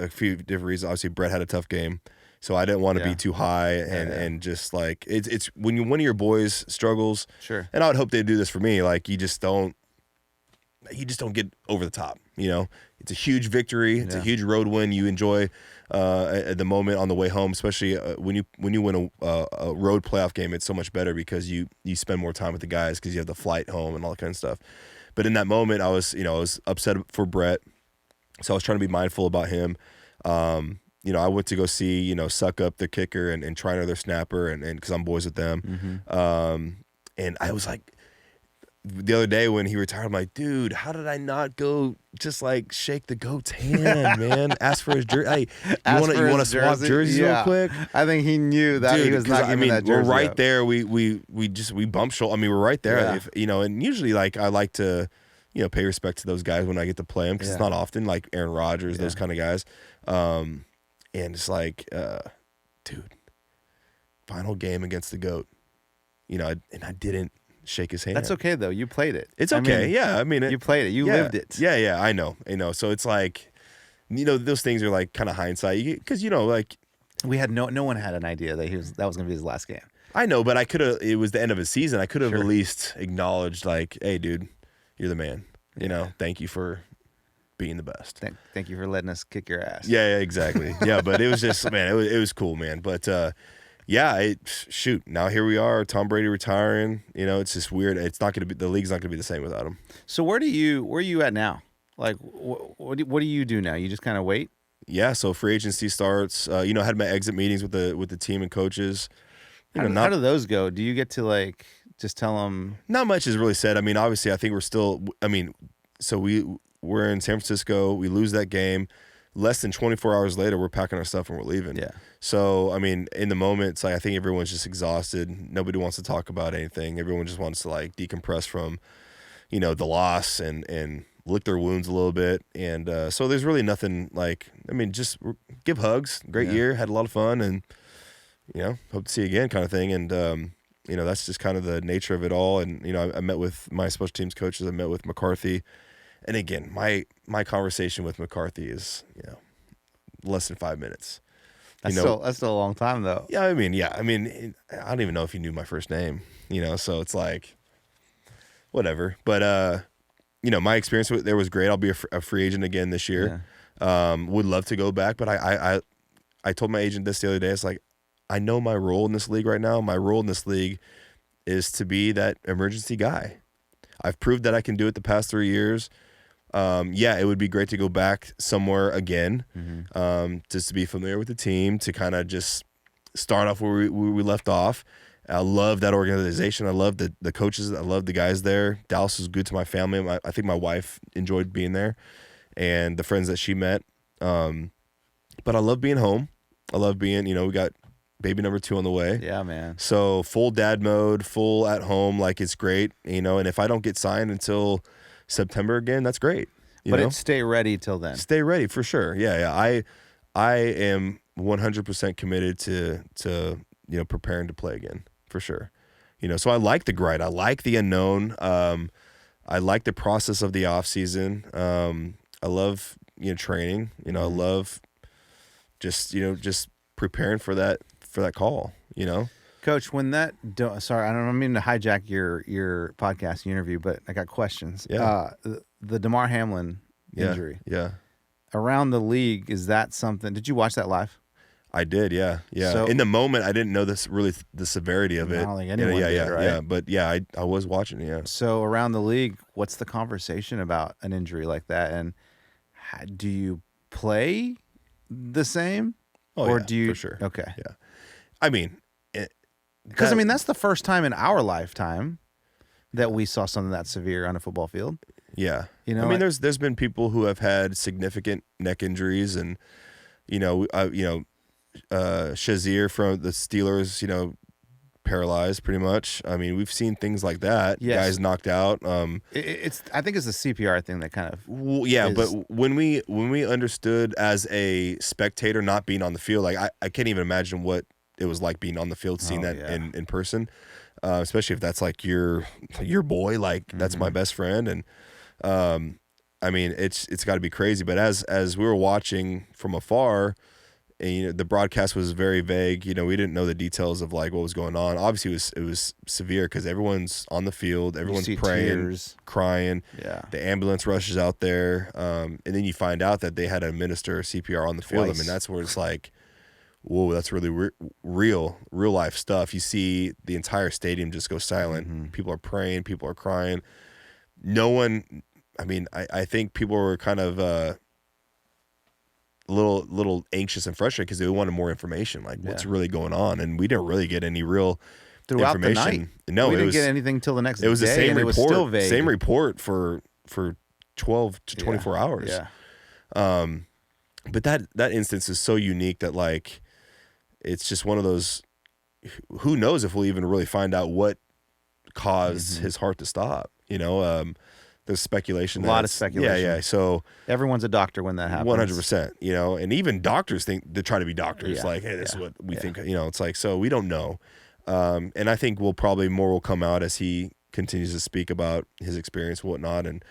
few different reasons. Obviously, Brett had a tough game, so I didn't want to be too high and just like it's when one of your boys struggles. Sure. And I would hope they'd do this for me. Like you just don't get over the top. It's a huge victory. It's a huge road win. You enjoy at the moment on the way home, especially when you win a road playoff game. It's so much better because you spend more time with the guys because you have the flight home and all that kind of stuff. But in that moment, I was upset for Brett, so I was trying to be mindful about him. I went to go see Suck Up the kicker and try another snapper and because I'm boys with them. And I was like, the other day when he retired, I'm like, dude, how did I not go just like shake the GOAT's hand, man? Ask for his jersey. Hey, you want to swap jerseys real quick? I think he knew that Dude, he was not giving that jersey we're right up. there. We bump shoulder. I mean, we're right there. Yeah. And usually like I like to, pay respect to those guys when I get to play them because it's not often like Aaron Rodgers, those kind of guys. And it's like, dude, final game against the GOAT, and I didn't shake his hand. That's okay though. You played it. It's okay. You played it. You lived it. Yeah. I know. So it's like, those things are like kind of hindsight because like We had no one had an idea that that was going to be his last game. I know, but I could have. It was the end of his season. I could have Sure. at least acknowledged like, hey, dude, you're the man. Thank you for being the best. Thank you for letting us kick your ass. Yeah, exactly. Yeah, but it was just, man, it was cool, man. But now here we are, Tom Brady retiring. It's just weird. It's not going to be, the league's not going to be the same without him. So where are you at now? Like, what do you do now? You just kind of wait? Yeah, so free agency starts. I had my exit meetings with the team and coaches. How do those go? Do you get to like just tell them? Not much is really said. I mean, obviously, I think we're still. I mean, so we're in San Francisco. We lose that game. Less than 24 hours later, we're packing our stuff and we're leaving. Yeah. So I mean, in the moment, it's like I think everyone's just exhausted. Nobody wants to talk about anything. Everyone just wants to like decompress from, the loss and lick their wounds a little bit. And so there's really nothing like. I mean, just give hugs. Great year. Had a lot of fun and. Hope to see you again kind of thing. And, that's just kind of the nature of it all. And, I met with my special teams coaches. I met with McCarthy. And again, my conversation with McCarthy is, less than 5 minutes. That's still a long time though. Yeah. I mean, I don't even know if he knew my first name, so it's like, whatever. But, my experience there was great. I'll be a free agent again this year. Would love to go back. But I told my agent this the other day. It's like, I know my role in this league right now. My role in this league is to be that emergency guy. I've proved that I can do it the past 3 years. It would be great to go back somewhere again, just to be familiar with the team, to kind of just start off where we left off. I love that organization. I love the coaches. I love the guys there. Dallas was good to my family. I think my wife enjoyed being there and the friends that she met. But I love being home. I love being, we got baby number 2 on the way. Yeah, man. So full dad mode, full at home, like it's great, and if I don't get signed until September again, that's great. But stay ready till then. Stay ready for sure. Yeah. I am 100% committed to preparing to play again for sure. So I like the grind. I like the unknown. I like the process of the off season. I love training. I love just preparing for that call, Coach, when sorry, I don't mean to hijack your podcast interview, but I got questions. Yeah. The Damar Hamlin injury. Yeah. Around the league, is that something? Did you watch that live? I did, yeah. So, in the moment, I didn't know the severity of it. I don't think anyone did, right? Yeah, but yeah, I was watching it, yeah. So around the league, what's the conversation about an injury like that? And do you play the same? Or do you? for sure. Okay. Yeah. I mean, because that's the first time in our lifetime that we saw something that severe on a football field. Yeah. You know, I mean, there's been people who have had significant neck injuries, and Shazier from the Steelers, paralyzed pretty much. I mean, we've seen things like that. Yes. Guys knocked out. I think it's the CPR thing that kind of. Well, yeah, but when we understood as a spectator not being on the field, like I can't even imagine what it was like being on the field, seeing that in person, especially if that's like your boy, like that's my best friend, and I mean it's got to be crazy. But as we were watching from afar, and the broadcast was very vague. We didn't know the details of like what was going on. Obviously, it was severe because everyone's on the field, everyone's praying, tears. Crying. Yeah, the ambulance rushes out there, and then you find out that they had to administer CPR on the field. I mean, that's where it's like, whoa, that's really real life stuff. You see the entire stadium just go silent. Mm-hmm. People are praying, people are crying. No one. I mean, I think people were kind of. A little anxious and frustrated because they wanted more information, like what's really going on, and we didn't really get any real throughout information. The night. No, we didn't get anything till the next day. It was the same report. It was still vague. Same report for 12 to 24 hours. Yeah. But that instance is so unique that like it's just one of those. Who knows if we'll even really find out what caused his heart to stop? There's speculation. A lot of speculation. Yeah. So everyone's a doctor when that happens. 100%. And even doctors think they try to be doctors. Yeah. Like, hey, this is what we think. It's like, so we don't know. And I think more will come out as he continues to speak about his experience, and whatnot. And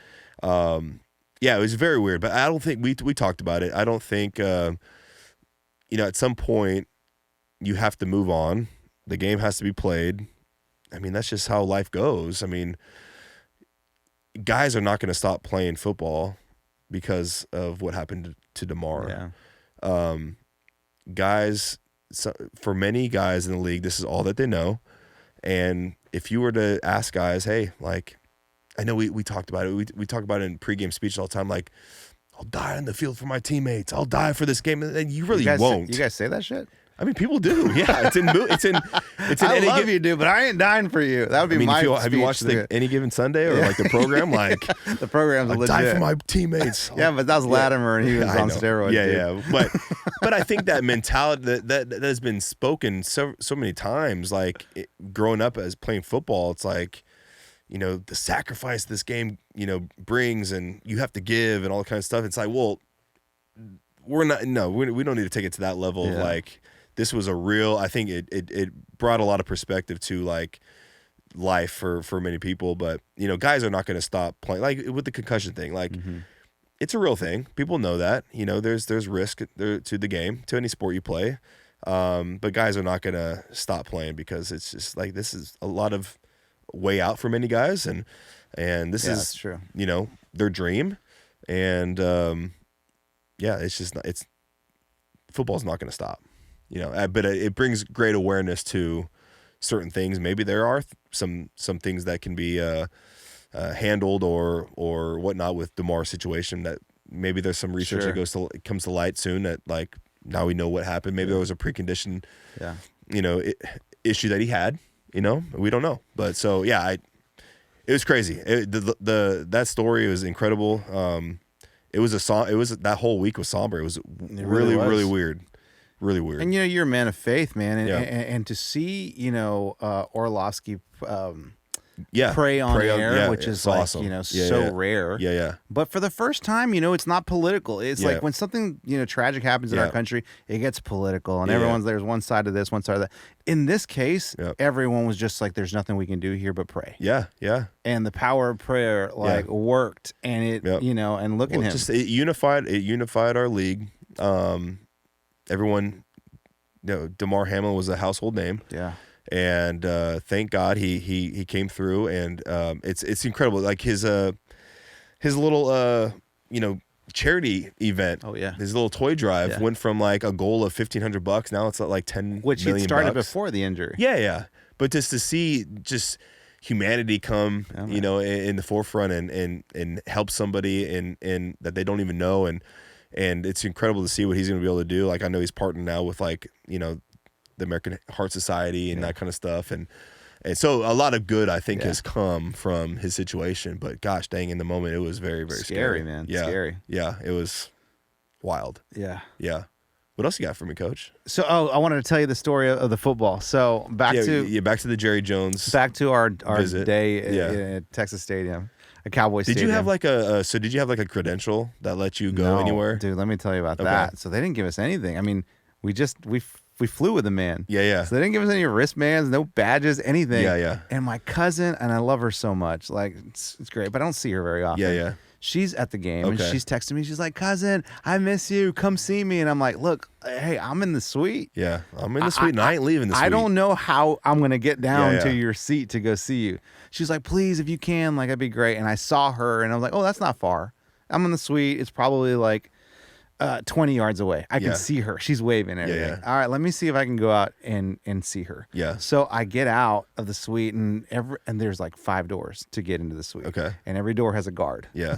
it was very weird. But I don't think we talked about it. I don't think at some point you have to move on. The game has to be played. I mean, that's just how life goes. I mean. Guys are not going to stop playing football because of what happened to Damar. Yeah. Guys, for many guys in the league, this is all that they know. And if you were to ask guys, hey, like, I know we talked about it. We talk about it in pregame speech all the time. Like, I'll die on the field for my teammates. I'll die for this game. And you really won't. You guys say that shit? I mean, people do. Yeah, it's in. I love you, dude, but I ain't dying for you. That would be my. Have you watched Any Given Sunday or like the program? Like the program's legit. Die for my teammates. Yeah, but that was Latimer and he was on steroids. Yeah. But I think that mentality that has been spoken so many times. Like growing up as playing football, it's like the sacrifice this game brings, and you have to give and all that kind of stuff. It's like, well, we don't need to take it to that level of like. This was a real. I think it brought a lot of perspective to like life for many people. But guys are not going to stop playing. Like with the concussion thing, like it's a real thing. People know that. There's risk to the game, to any sport you play. But guys are not going to stop playing because it's just like this is a lot of way out for many guys, and this is that's true. Their dream, and it's just not, it's football's not going to stop. But it brings great awareness to certain things. Maybe there are some things that can be handled or whatnot with Damar's situation. That maybe there's some research that comes to light soon. That like now we know what happened. Maybe there was a precondition, issue that he had. We don't know. But so it was crazy. That story was incredible. It was that whole week was somber. It was really weird. Really weird. And you're a man of faith, man, and to see Orlovsky pray on air, which is like awesome. So rare. Yeah. But for the first time, it's not political. It's like when something tragic happens in our country, it gets political, and there's one side of this, one side of that. In this case, everyone was just like, "There's nothing we can do here but pray." Yeah. And the power of prayer worked, and it and look at him. It unified our league. Everyone, Damar Hamlin was a household name. Yeah. And thank God he came through, and it's incredible. Like his little charity event. Oh, yeah. His little toy drive went from like a goal of $1,500. Now it's at like 10 Which million he started bucks. before the injury. Yeah. But just to see just humanity come, in the forefront and help somebody and that they don't even know, and it's incredible to see what he's going to be able to do. Like I know he's partnering now with like the American Heart Society and that kind of stuff, and so a lot of good I think has come from his situation. But gosh dang, in the moment it was very, very scary, man. Yeah, Scary. Yeah, it was wild. Yeah. What else you got for me, Coach? So, I wanted to tell you the story of the football. So back to the Jerry Jones. Back to our visit. day at Texas Stadium, a Cowboys Did stadium. you have like did you have like a credential that let you go anywhere? Dude, let me tell you about that. So they didn't give us anything. I mean, we flew with the man. Yeah. So they didn't give us any wristbands, no badges, anything. Yeah. And my cousin, and I love her so much. Like it's great, but I don't see her very often. Yeah. She's at the game and she's texting me. She's like, "Cousin, I miss you. Come see me." And I'm like, "Look, hey, I'm in the suite. Yeah, I'm in the suite and I ain't leaving the suite. I don't know how I'm going to get down to your seat to go see you." She's like, "Please, if you can, like, that'd be great." And I saw her and I was like, "Oh, that's not far. I'm in the suite. It's probably like 20 yards away. I can see her. She's waving and everything. All right, let me see if I can go out and see her." Yeah. So I get out of the suite and there's like 5 doors to get into the suite. Okay. And every door has a guard. Yeah.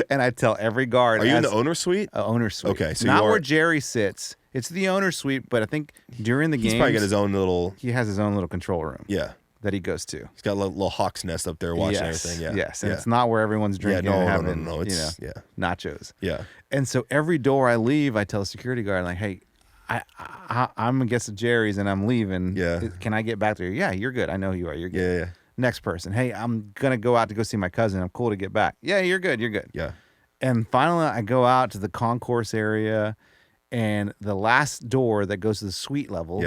And I tell every guard. Are you in the owner's suite? Owner's suite. Okay, so not you are... where Jerry sits. It's the owner's suite, but I think during the game, he's probably got his own little... He has his own little control room. Yeah. That he goes to. He's got a little hawk's nest up there watching everything. Yeah. Yes. And it's not where everyone's drinking and having It's, nachos. Yeah. And so every door I leave, I tell the security guard, like, "Hey, I'm against Jerry's and I'm leaving. Yeah. Can I get back there?" "Yeah, you're good. I know who you are. You're good." Yeah. Next person. "Hey, I'm going to go out to go see my cousin. I'm cool to get back." "Yeah, you're good. You're good." Yeah. And finally, I go out to the concourse area, and the last door that goes to the suite level,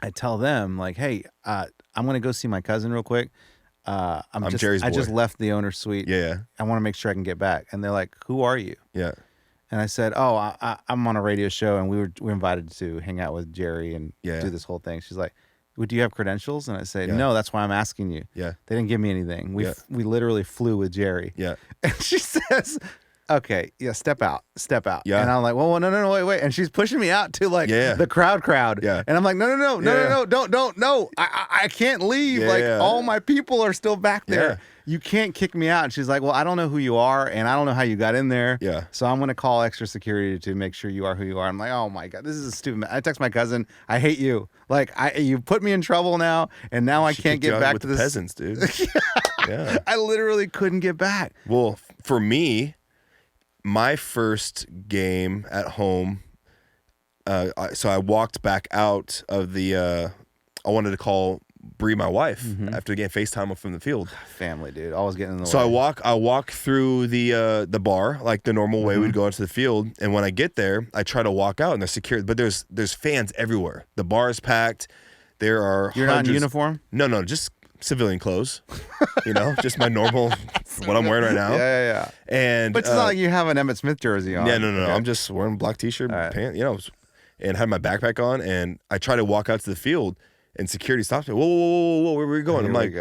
I tell them, like, "Hey, I'm going to go see my cousin real quick. I'm Jerry's boy. I just left the owner's suite. Yeah. I want to make sure I can get back." And they're like, "Who are you?" Yeah. And I said, "Oh, I'm on a radio show, and we're invited to hang out with Jerry and do this whole thing." She's like, "Well, do you have credentials?" And I say, "No, that's why I'm asking you." Yeah. They didn't give me anything. We literally flew with Jerry. Yeah. And she says, "Okay, step out. Yeah. And I'm like, "Well, no, wait." And she's pushing me out to like the crowd. Yeah. And I'm like, no, don't. I can't leave. All my people are still back there. Yeah. You can't kick me out." And she's like, "Well, I don't know who you are, and I don't know how you got in there. Yeah. So I'm gonna call extra security to make sure you are who you are." I'm like, "Oh my God, this is stupid." I text my cousin, "I hate you. Like, you put me in trouble now, and now I can't get back to the this." Peasants, dude. Yeah. I literally couldn't get back. Well, for me, my first game at home, so I walked back out of the. I wanted to call Bree, my wife, after getting FaceTime from the field. Family, dude, always getting in the way. So I walk through the bar like the normal way we'd go into the field, and when I get there, I try to walk out, and they're secured, but there's fans everywhere. The bar is packed. There are You're not in uniform? No, just civilian clothes. Just my normal what I'm wearing right now. Yeah. And but it's not like you have an Emmett Smith jersey on. Yeah, no. Okay. I'm just wearing a black t-shirt, pants, and had my backpack on, and I try to walk out to the field. And security stops me. Whoa, where are you going? I'm like,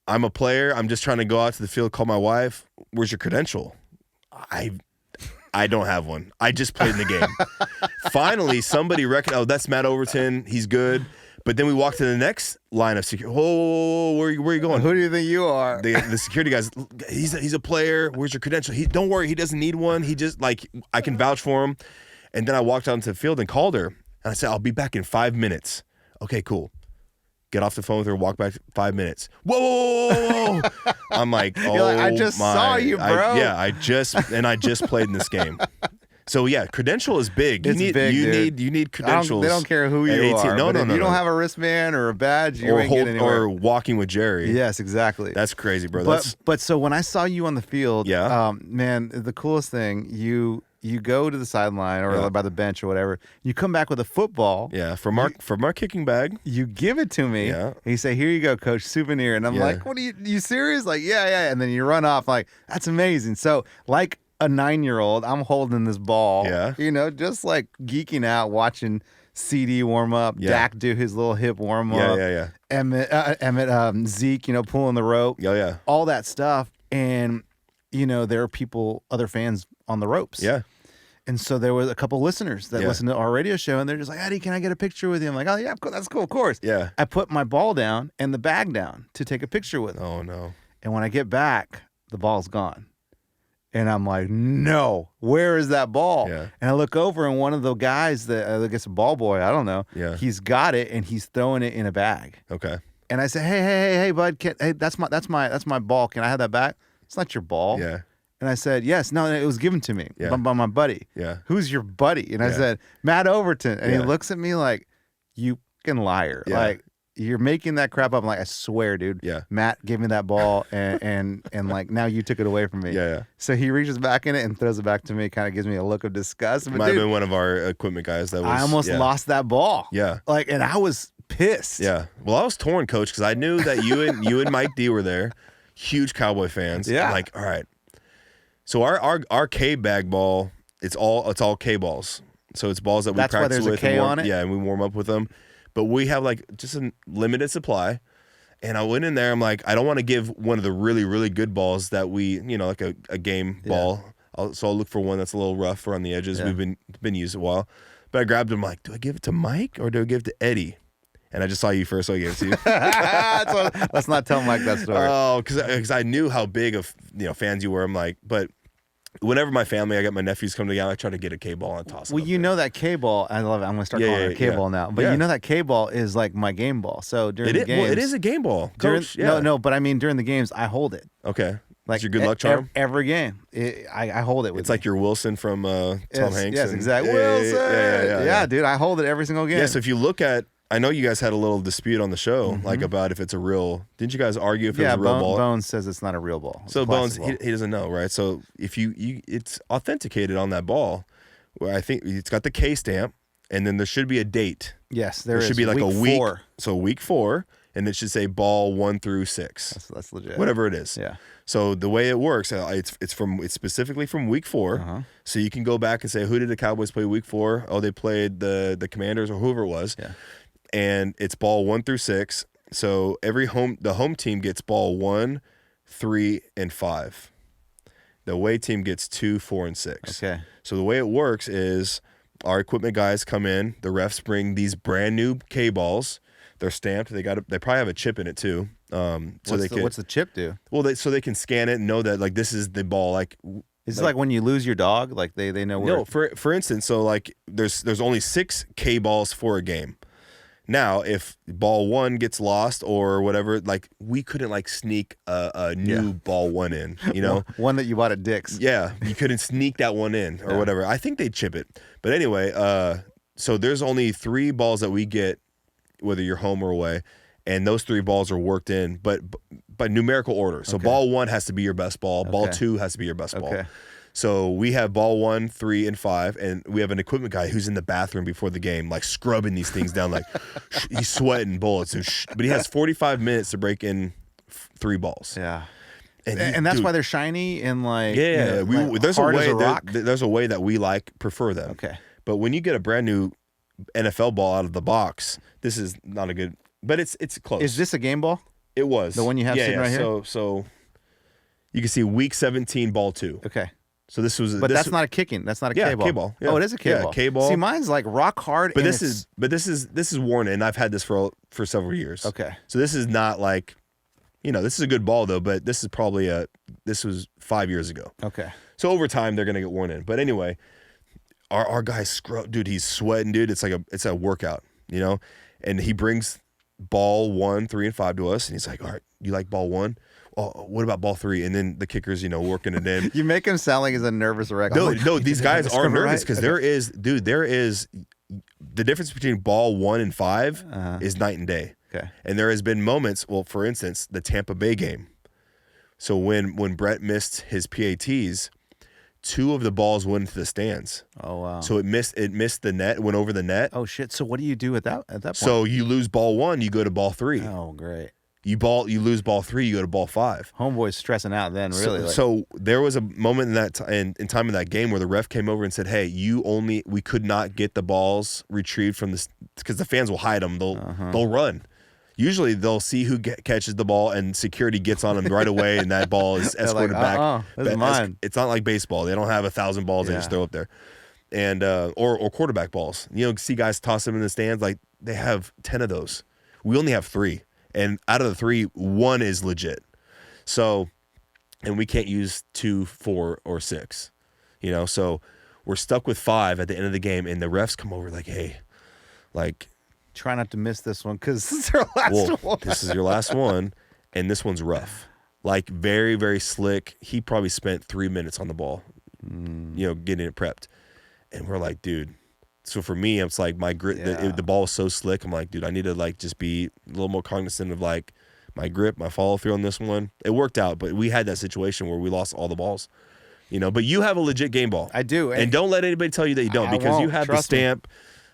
I'm a player. I'm just trying to go out to the field, call my wife. Where's your credential? I don't have one. I just played in the game. Finally, somebody recognized, "Oh, that's Matt Overton. He's good." But then we walk to the next line of security. Whoa, where are you going? Who do you think you are? The security guys, he's a player. Where's your credential? Don't worry, he doesn't need one. He just, I can vouch for him. And then I walked out into the field and called her. And I said, "I'll be back in 5 minutes." "Okay, cool." Get off the phone with her, walk back 5 minutes. Whoa. I'm like, "Oh, I just saw you, bro." I just played in this game. So yeah, credential is big. You need credentials. They don't care who you are. No. You don't have a wristband or a badge, you ain't getting anywhere. Or walking with Jerry. Yes, exactly. That's crazy, bro. But so when I saw you on the field, man, the coolest thing, you go to the sideline or by the bench or whatever. You come back with a football. Yeah, from our kicking bag. You give it to me. Yeah. And you say, "Here you go, coach, souvenir." And I'm like, "What are you serious?" Like, yeah. And then you run off like, "That's amazing." So like a 9-year-old, I'm holding this ball. Yeah. Just like geeking out, watching CD warm up. Yeah. Dak do his little hip warm Yeah, up. yeah. Emmett, Zeke, pulling the rope. Oh, yeah. All that stuff. And, there are people, other fans on the ropes. Yeah. And so there was a couple listeners that listened to our radio show, and they're just like, Eddie, can I get a picture with you? I'm like, oh, yeah, that's cool, of course. Yeah. I put my ball down and the bag down to take a picture with him. Oh, no. And when I get back, the ball's gone. And I'm like, no, where is that ball? Yeah. And I look over, and one of the guys that I guess a ball boy, I don't know, he's got it, and he's throwing it in a bag. Okay. And I say, hey, bud, that's my ball. Can I have that back? It's not your ball. Yeah. And I said, yes. No, it was given to me by my buddy. Yeah. Who's your buddy? And I said, Matt Overton. And he looks at me like, you fucking liar. Yeah. Like, you're making that crap up. I'm like, I swear, dude. Yeah. Matt gave me that ball, and like, now you took it away from me. Yeah. So he reaches back in it and throws it back to me, kind of gives me a look of disgust. But Might have been one of our equipment guys that was. I almost lost that ball. Yeah. Like, and I was pissed. Yeah. Well, I was torn, Coach, because I knew that you and Mike D were there, huge Cowboy fans. Yeah. I'm like, all right. So our K bag ball, it's all K balls. So it's balls that we That's why practice there's a with. K on it? Yeah, and we warm up with them. But we have like just a limited supply. And I went in there, I'm like, I don't want to give one of the really, really good balls that we, like a game ball. So I'll look for one that's a little rough around the edges. Yeah. We've been used a while. But I grabbed him like, do I give it to Mike or do I give it to Eddie? And I just saw you first, so I gave it to you. Let's not tell Mike that story. Oh, because I knew how big of fans you were. I'm like, but whenever my family, I got my nephews come together, I try to get a K ball and toss it. Well, that K ball, I love it. I'm going to start calling it a K ball now. But that K ball is like my game ball. So during the games. Well, it is a game ball. Coach, No, but I mean during the games, I hold it. Okay. Like it's your good luck charm? Every game. I hold it with It's like your Wilson from Tom Hanks. Yes, exactly. Wilson! Yeah, dude, I hold it every single game. Yeah, so if you look at, I know you guys had a little dispute on the show, like about if it's a real, didn't you guys argue if it was a real ball? Bones says it's not a real ball. So Bones, he doesn't know, right? So if it's authenticated on that ball, where I think it's got the K stamp, and then there should be a date. Yes, there should be like a week. 4. So week 4, and it should say ball 1 through 6. That's legit. Whatever it is. Yeah. So the way it works, it's specifically from week 4. So you can go back and say, who did the Cowboys play week 4? Oh, they played the Commanders or whoever it was. Yeah. And it's ball 1 through 6. So the home team gets ball 1, 3, and 5. The away team gets 2, 4, and 6. Okay. So the way it works is our equipment guys come in. The refs bring these brand new K balls. They're stamped. They probably have a chip in it too. What's the chip do? Well, so they can scan it and know that like this is the ball. Like, is it like when you lose your dog? Like they know where? No, for instance, so like there's only 6 K balls for a game. Now, if ball 1 gets lost or whatever, like we couldn't like sneak a new ball 1 in, one that you bought at Dick's. Yeah, you couldn't sneak that one in or whatever. I think they'd chip it, but anyway, so there's only 3 balls that we get, whether you're home or away, and those 3 balls are worked in, but by numerical order. So ball 1 has to be your best ball. Ball 2 has to be your best ball. So we have ball 1, 3, and 5, and we have an equipment guy who's in the bathroom before the game, like scrubbing these things down, like he's sweating bullets. But he has 45 minutes to break in 3 balls. Yeah. And that's why they're shiny and like there's hard as a rock. There's a way that we prefer them. Okay. But when you get a brand new NFL ball out of the box, this is not a good. But it's close. Is this a game ball? It was the one you have sitting right here. So you can see week 17 ball 2. Okay. So this was, that's not a kicking. That's not a K ball. K ball. Yeah. Oh, it is a K ball. K ball. See, mine's like rock hard. But this is worn in. I've had this for several years. Okay. So this is not like, this is a good ball though. But this is probably this was 5 years ago. Okay. So over time they're gonna get worn in. But anyway, our guy's dude, he's sweating, dude. It's a workout, And he brings ball 1, 3, and 5 to us, and he's like, all right, you like ball 1? Oh, what about ball 3? And then the kicker's, working it in. You make him sound like he's a nervous wreck. No, these guys are nervous because there is the difference between ball 1 and 5 is night and day. Okay. And there has been moments, well, for instance, the Tampa Bay game. So when Brett missed his PATs, 2 of the balls went into the stands. Oh wow! So it missed the net, went over the net. Oh shit! So what do you do at that point? So you lose ball 1, you go to ball 3. Oh great! You lose ball 3, you go to ball 5. Homeboy's stressing out then, really. So there was a moment in that in time in that game where the ref came over and said, "Hey, we could not get the balls retrieved from this because the fans will hide them. They'll run. Usually they'll see who catches the ball and security gets on them right away, and that ball is escorted back. This is mine. It's not like baseball. They don't have 1,000 balls they just throw up there, and or quarterback balls. See guys toss them in the stands like they have 10 of those. We only have 3. And out of the 3, 1 is legit. So, and we can't use 2, 4, or 6. So we're stuck with 5 at the end of the game, and the refs come over like, hey, like, try not to miss this one because this is our last one. This is your last one, and this one's rough. Like, very, very slick. He probably spent 3 minutes on the ball, getting it prepped. And we're like, dude. So for me, it's like my grip. The ball was so slick. I'm like, dude, I need to like just be a little more cognizant of like my grip, my follow through on this one. It worked out, but we had that situation where we lost all the balls. But you have a legit game ball. I do, and don't let anybody tell you that you don't because you have the stamp.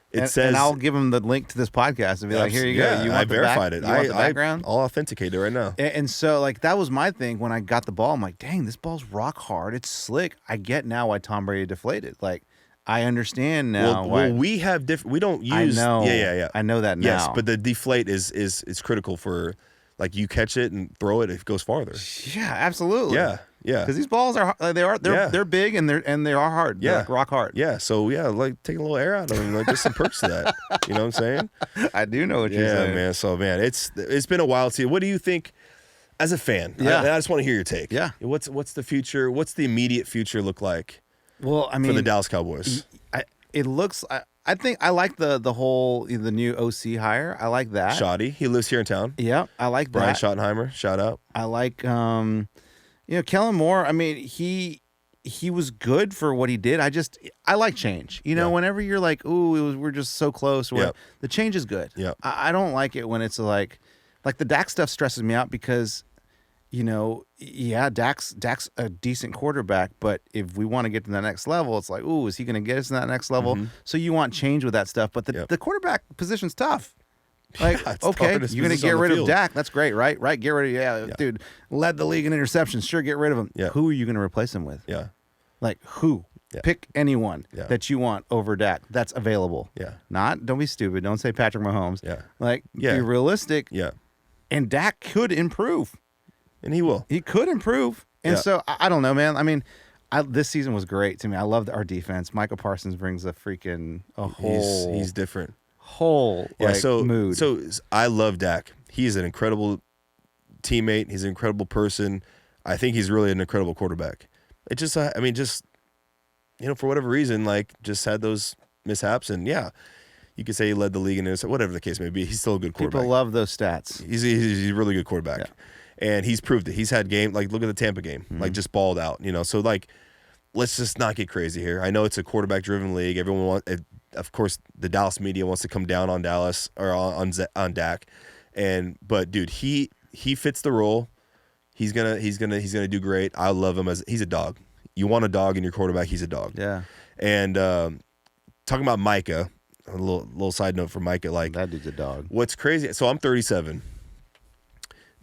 It says, and I'll give them the link to this podcast and be like, here you go. You want I verified it. You want the background? I'll authenticate it right now. And so like that was my thing when I got the ball. I'm like, dang, this ball's rock hard. It's slick. I get now why Tom Brady deflated. Like. I understand now. Well, we have different. We don't use. I know. Yeah. I know that now. Yes, but the deflate is critical for, like, you catch it and throw it, it goes farther. Yeah, absolutely. Yeah. Because these balls are they're big and they are hard. Yeah, they're like rock hard. Yeah. So like take a little air out of them, like just some perks to that. You know what I'm saying? I do know what you're saying. Yeah, man. So man, it's been a while. What do you think? As a fan, yeah. I just want to hear your take. Yeah. What's the future? What's the immediate future look like? Well, I mean, for the Dallas Cowboys. It looks. I think I like the new OC hire. I like that. Shoddy. He lives here in town. Yeah, I like Brian that. Schottenheimer. Shout out. I like Kellen Moore. I mean, he was good for what he did. I like change. Whenever you're like, ooh, we're just so close. Yep. The change is good. Yep. I don't like it when it's like the Dak stuff stresses me out because. Dak's a decent quarterback, but if we want to get to the next level, it's like, ooh, is he going to get us to that next level? Mm-hmm. So you want change with that stuff, but the quarterback position's tough. Like, okay, you're going to get rid of Dak. That's great, right? Right? Get rid of, dude, led the league in interceptions. Sure, get rid of him. Yeah. Who are you going to replace him with? Yeah. Like, who? Yeah. Pick anyone that you want over Dak that's available. Yeah. Don't be stupid. Don't say Patrick Mahomes. Yeah. Like, be realistic. Yeah. And Dak could improve. And he will. He could improve. And so, I don't know, man. I mean, this season was great to me. I loved our defense. Michael Parsons brings a whole... He's different. Whole mood. So I love Dak. He's an incredible teammate. He's an incredible person. I think he's really an incredible quarterback. It just, for whatever reason, just had those mishaps. And, you could say he led the league in this, whatever the case may be. He's still a good quarterback. People love those stats. He's a really good quarterback. Yeah. And he's proved it. He's had game, look at the Tampa game, just balled out, So, let's just not get crazy here. I know it's a quarterback-driven league. Everyone wants, of course, the Dallas media wants to come down on Dallas or on Dak, but dude, he fits the role. He's gonna do great. I love him he's a dog. You want a dog in your quarterback? He's a dog. Yeah. And talking about Micah, a little side note for Micah, that dude's a dog. What's crazy? So I'm 37.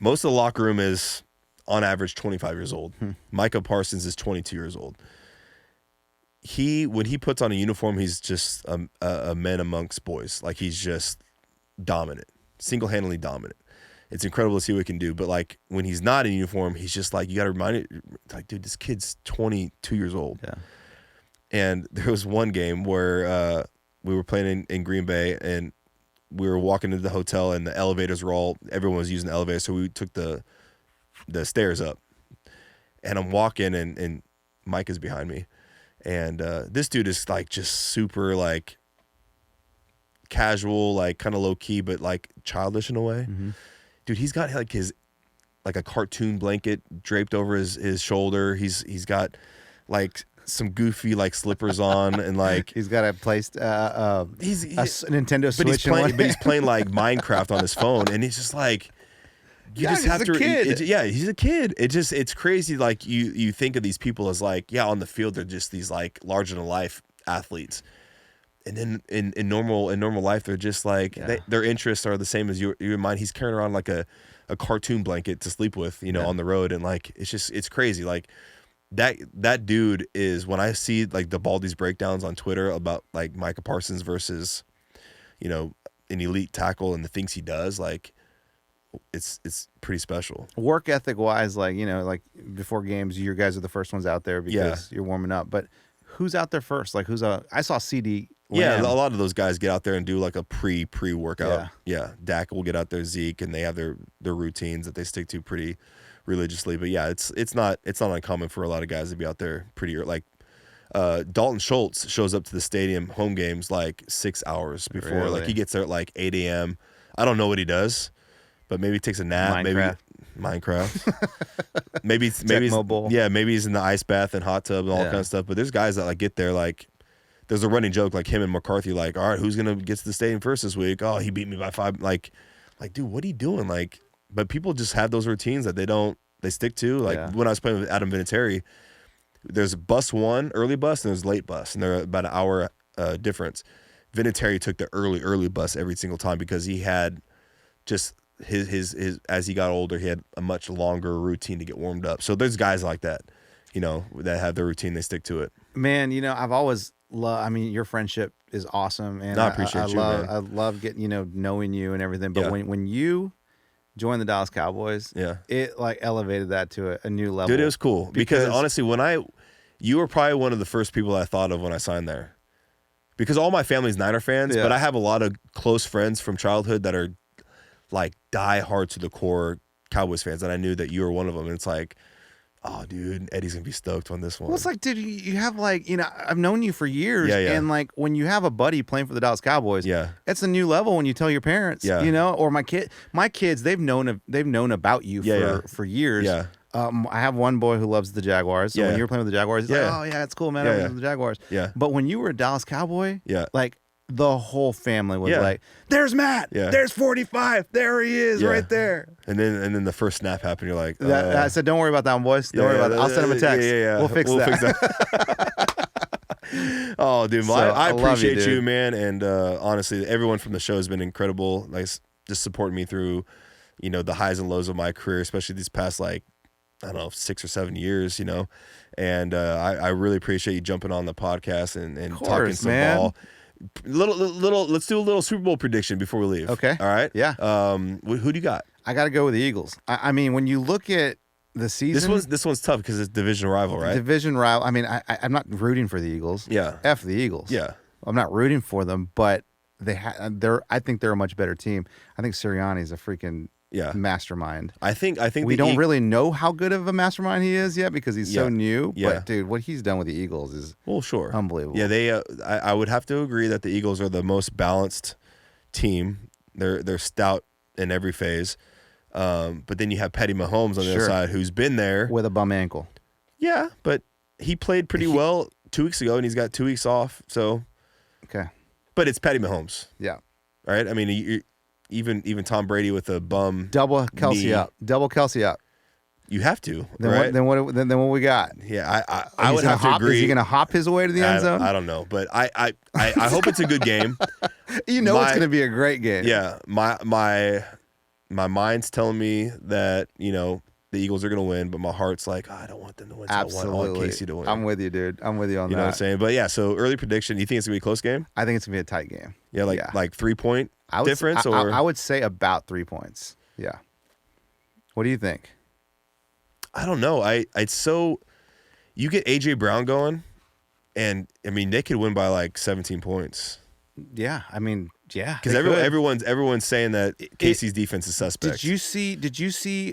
Most of the locker room is, on average, 25 years old. Micah Parsons is 22 years old. When he puts on a uniform, he's just a man amongst boys. He's just dominant, single-handedly dominant. It's incredible to see what he can do. But, when he's not in uniform, he's just you got to remind it, dude, this kid's 22 years old. Yeah. And there was one game where we were playing in Green Bay, and we were walking into the hotel, and the elevators were everyone was using the elevator, so we took the stairs up. And I'm walking, and Mike is behind me. And this dude is, just super, casual, kind of low-key, but, childish in a way. Mm-hmm. Dude, he's got, his, a cartoon blanket draped over his shoulder. He's got, some goofy slippers on, and he's got a placed a Nintendo Switch, but he's playing Minecraft on his phone, and he's just you just have to. He's a kid. It's crazy. You think of these people as on the field they're just these larger than life athletes, then in normal life, they're just like their interests are the same as your mine. He's carrying around like a cartoon blanket to sleep with, on the road, and like it's crazy. Like that dude is, when I see like the Baldy's breakdowns on Twitter about like Micah Parsons versus, an elite tackle and the things he does, like it's pretty special. Work ethic wise, like like before games, you guys are the first ones out there because you're warming up. But who's out there first? Like I saw CD. Yeah, a lot of those guys get out there and do like a pre-workout. Yeah, Dak will get out there, Zeke, and they have their routines that they stick to pretty religiously. But yeah, it's not uncommon for a lot of guys to be out there pretty early. Like Dalton Schultz shows up to the stadium home games like 6 hours before. Really? Like he gets there at like 8 a.m. I don't know what he does, but maybe he takes a nap. Minecraft. maybe mobile. Yeah, maybe he's in the ice bath and hot tub and all that kind of stuff. But there's guys that like get there like. There's a running joke like him and McCarthy, like, all right, who's gonna get to the stadium first this week? Oh, he beat me by 5. Like, dude, what are you doing? Like, but people just have those routines that they stick to. Like when I was playing with Adam Vinatieri, there's bus 1, early bus, and there's late bus, and they're about an hour difference. Vinatieri took the early bus every single time because he had just his as he got older, he had a much longer routine to get warmed up. So there's guys like that, that have their routine, they stick to it. Man, I've always your friendship is awesome, and I appreciate you, man. I love getting knowing you and everything. But when you joined the Dallas Cowboys, it like elevated that to a new level. Dude, it was cool because honestly, you were probably one of the first people I thought of when I signed there, because all my family's Niner fans, but I have a lot of close friends from childhood that are like die hard to the core Cowboys fans, and I knew that you were one of them. And it's like, oh, dude, Eddie's gonna be stoked on this one. Well, it's like, dude, you have like, I've known you for years, and like when you have a buddy playing for the Dallas Cowboys, it's a new level when you tell your parents, or my kids, they've known about you for years. Yeah. I have one boy who loves the Jaguars. So when you were playing with the Jaguars, he's like, oh yeah, it's cool, man. I love the Jaguars. Yeah. But when you were a Dallas Cowboy, like the whole family was like, "There's Matt. There's 45. There he is, right there." And then the first snap happened. You're like, I said, "Don't worry about that one, boys. Don't worry about it. I'll send him a text. We'll fix that." Oh, dude, I appreciate you, man. And honestly, everyone from the show has been incredible. Like, just supporting me through, the highs and lows of my career, especially these past 6 or 7 years, And I really appreciate you jumping on the podcast and talking some ball. Let's do a little Super Bowl prediction before we leave. Okay. All right. Yeah. Who do you got? I got to go with the Eagles. I mean, when you look at the season, this one's tough because it's division rival, right? Division rival. I mean, I'm not rooting for the Eagles. Yeah. F the Eagles. Yeah. I'm not rooting for them, but I think they're a much better team. I think Sirianni's a freaking mastermind. I think we don't really know how good of a mastermind he is yet because he's so new. Yeah. But dude, what he's done with the Eagles is unbelievable. Yeah, they. I would have to agree that the Eagles are the most balanced team. They're stout in every phase. But then you have Patty Mahomes on the other side, who's been there with a bum ankle. Yeah, but he played pretty well 2 weeks ago, and he's got 2 weeks off. So okay, but it's Patty Mahomes. Yeah. All right. I mean, even Tom Brady with a bum double Kelsey up. You have to. Then right? What we got? Yeah, I would have to agree. Is he going to hop his way to the end zone? I don't know, but I hope it's a good game. It's going to be a great game. Yeah, my mind's telling me that the Eagles are going to win, but my heart's like, I don't want them to win. So absolutely, I want KC to win. I'm with you, dude. I'm with you on that. You know what I'm saying? But yeah, so early prediction. You think it's going to be a close game? I think it's going to be a tight game. Yeah, like 3 point difference, or I would say about 3 points. Yeah. What do you think? I don't know. You get AJ Brown going, and I mean they could win by like 17 points. Yeah, I mean, yeah, because everyone's saying that KC's defense is suspect. Did you see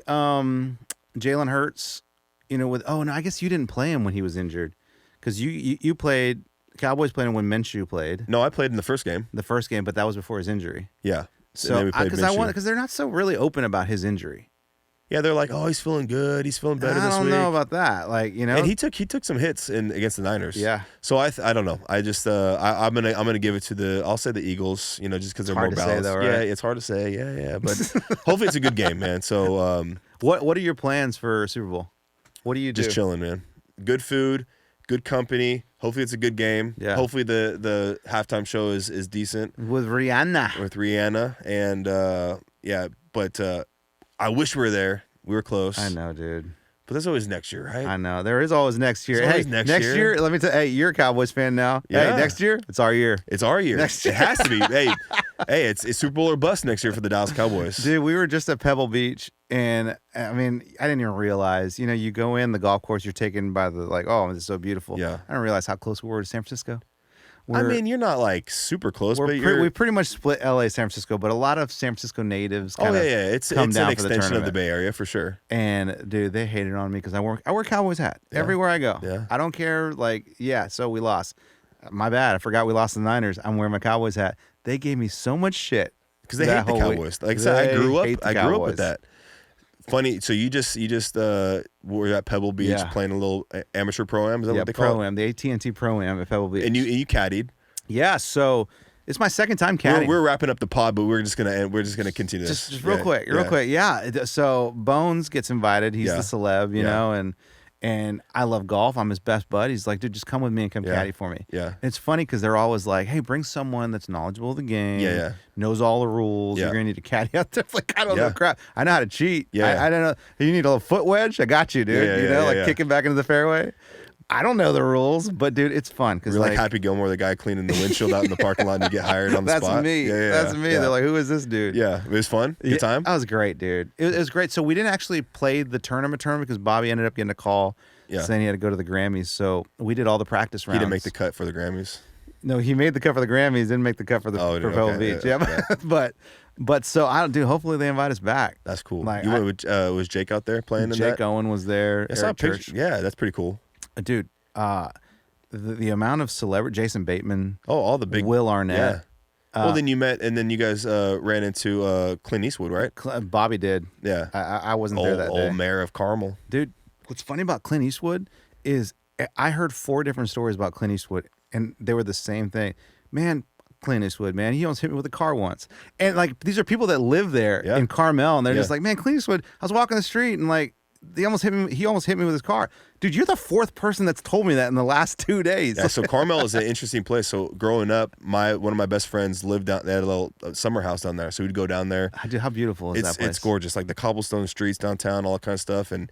Jalen Hurts? I guess you didn't play him when he was injured, because you played. Cowboys played him when Minshew played. No, I played in the first game. But that was before his injury. Yeah. So because they're not so really open about his injury. Yeah, they're like, oh, he's feeling good. He's feeling better this week. I don't know about that. And he took some hits against the Niners. Yeah. So I don't know. I just I'm gonna give it to I'll say the Eagles. Just because they're more balanced. Say, though, right? Yeah, it's hard to say. Yeah. But hopefully it's a good game, man. So what are your plans for Super Bowl? What do you do? Just chilling, man. Good food, good company. Hopefully it's a good game. Yeah. Hopefully the halftime show is decent With Rihanna. And but I wish we were there. We were close. I know, dude. But there's always next year, right? I know. There is always next year. There's always Hey, next year. let me tell you, hey, you're a Cowboys fan now. Yeah. Hey, next year, it's our year. It's our year. Next year. It has to be. Hey, it's Super Bowl or bust next year for the Dallas Cowboys. Dude, we were just at Pebble Beach, and I mean, I didn't even realize, you go in the golf course, you're taken by the, like, oh, this is so beautiful. Yeah. I didn't realize how close we were to San Francisco. I mean, you're not like super close, but we pretty much split LA, San Francisco, but a lot of San Francisco natives Oh, kind of yeah. It's come an down for the extension of the tournament. Bay Area for sure. And dude, they hated on me because I wear Cowboys hat everywhere I go. Yeah. I don't care. Like, so we lost. My bad. I forgot we lost the Niners. I'm wearing my Cowboys hat. They gave me so much shit Because they hate the Cowboys. Like I said, I grew up with that. Funny. So you just were at Pebble Beach playing a little amateur pro-am. Is that what they call it? Pro-am, the AT&T Pro-am at Pebble Beach. And you caddied. Yeah, so it's my second time caddying. We're wrapping up the pod, but we're just gonna continue this. Just real quick. Yeah. So Bones gets invited. He's the celeb, you know, and I love golf. I'm his best bud. He's like, dude, just come with me and come caddy for me. Yeah. And it's funny because they're always like, hey, bring someone that's knowledgeable of the game. Yeah. Knows all the rules. Yeah. You're gonna need a caddy out there. Like, I don't know crap. I know how to cheat. Yeah. I don't know. You need a little foot wedge. I got you, dude. Yeah, kicking back into the fairway. I don't know the rules, but dude, it's fun because We're like Happy Gilmore, the guy cleaning the windshield out in the parking lot, and you get hired on the that's spot. me. Yeah, That's me. Yeah. They're like, who is this dude? Yeah, it was fun. Good time. That was great, dude. It was great. So we didn't actually play the tournament because Bobby ended up getting a call saying he had to go to the Grammys. So we did all the practice rounds. He didn't make the cut for the Grammys. No, he made the cut for the Grammys. Didn't make the cut for Pebble Beach. Yeah. But so I don't do. Hopefully they invite us back. That's cool. Like, You went with was Jake out there playing in that? Jake Owen was there. I saw a Eric picture. Church. Yeah, that's pretty cool. Dude. The amount of celebrity, Jason Bateman. Oh, all the big Will Arnett. Yeah. Well, then you met, and then you guys ran into Clint Eastwood, right? Bobby did. Yeah. I wasn't there that day. Old mayor of Carmel. Dude, what's funny about Clint Eastwood is I heard 4 different stories about Clint Eastwood, and they were the same thing. Man, Clint Eastwood, man, he almost hit me with a car once. And like, these are people that live there in Carmel, and they're just like, man, Clint Eastwood, I was walking the street, and like, he almost hit me with his car. Dude, you're the 4th person that's told me that in the last 2 days. Yeah, so Carmel is an interesting place. So growing up, one of my best friends lived down. They had a little summer house down there, so we'd go down there. Dude, how beautiful is that place? It's gorgeous, like the cobblestone streets downtown, all that kind of stuff, and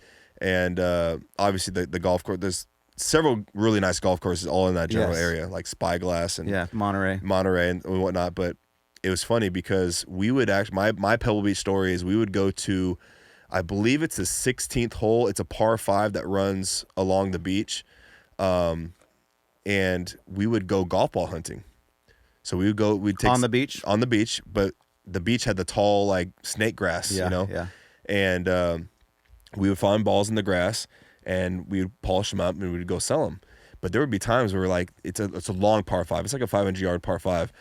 obviously the golf course. There's several really nice golf courses all in that general area, like Spyglass and Monterey and whatnot. But it was funny because we would actually my Pebble Beach story is we would go to, I believe it's the 16th hole. It's a par 5 that runs along the beach, and we would go golf ball hunting. So we'd take on the beach, but the beach had the tall like snake grass, and we would find balls in the grass and we would polish them up and we would go sell them. But there would be times where like it's a long par 5. It's like a 500-yard par 5.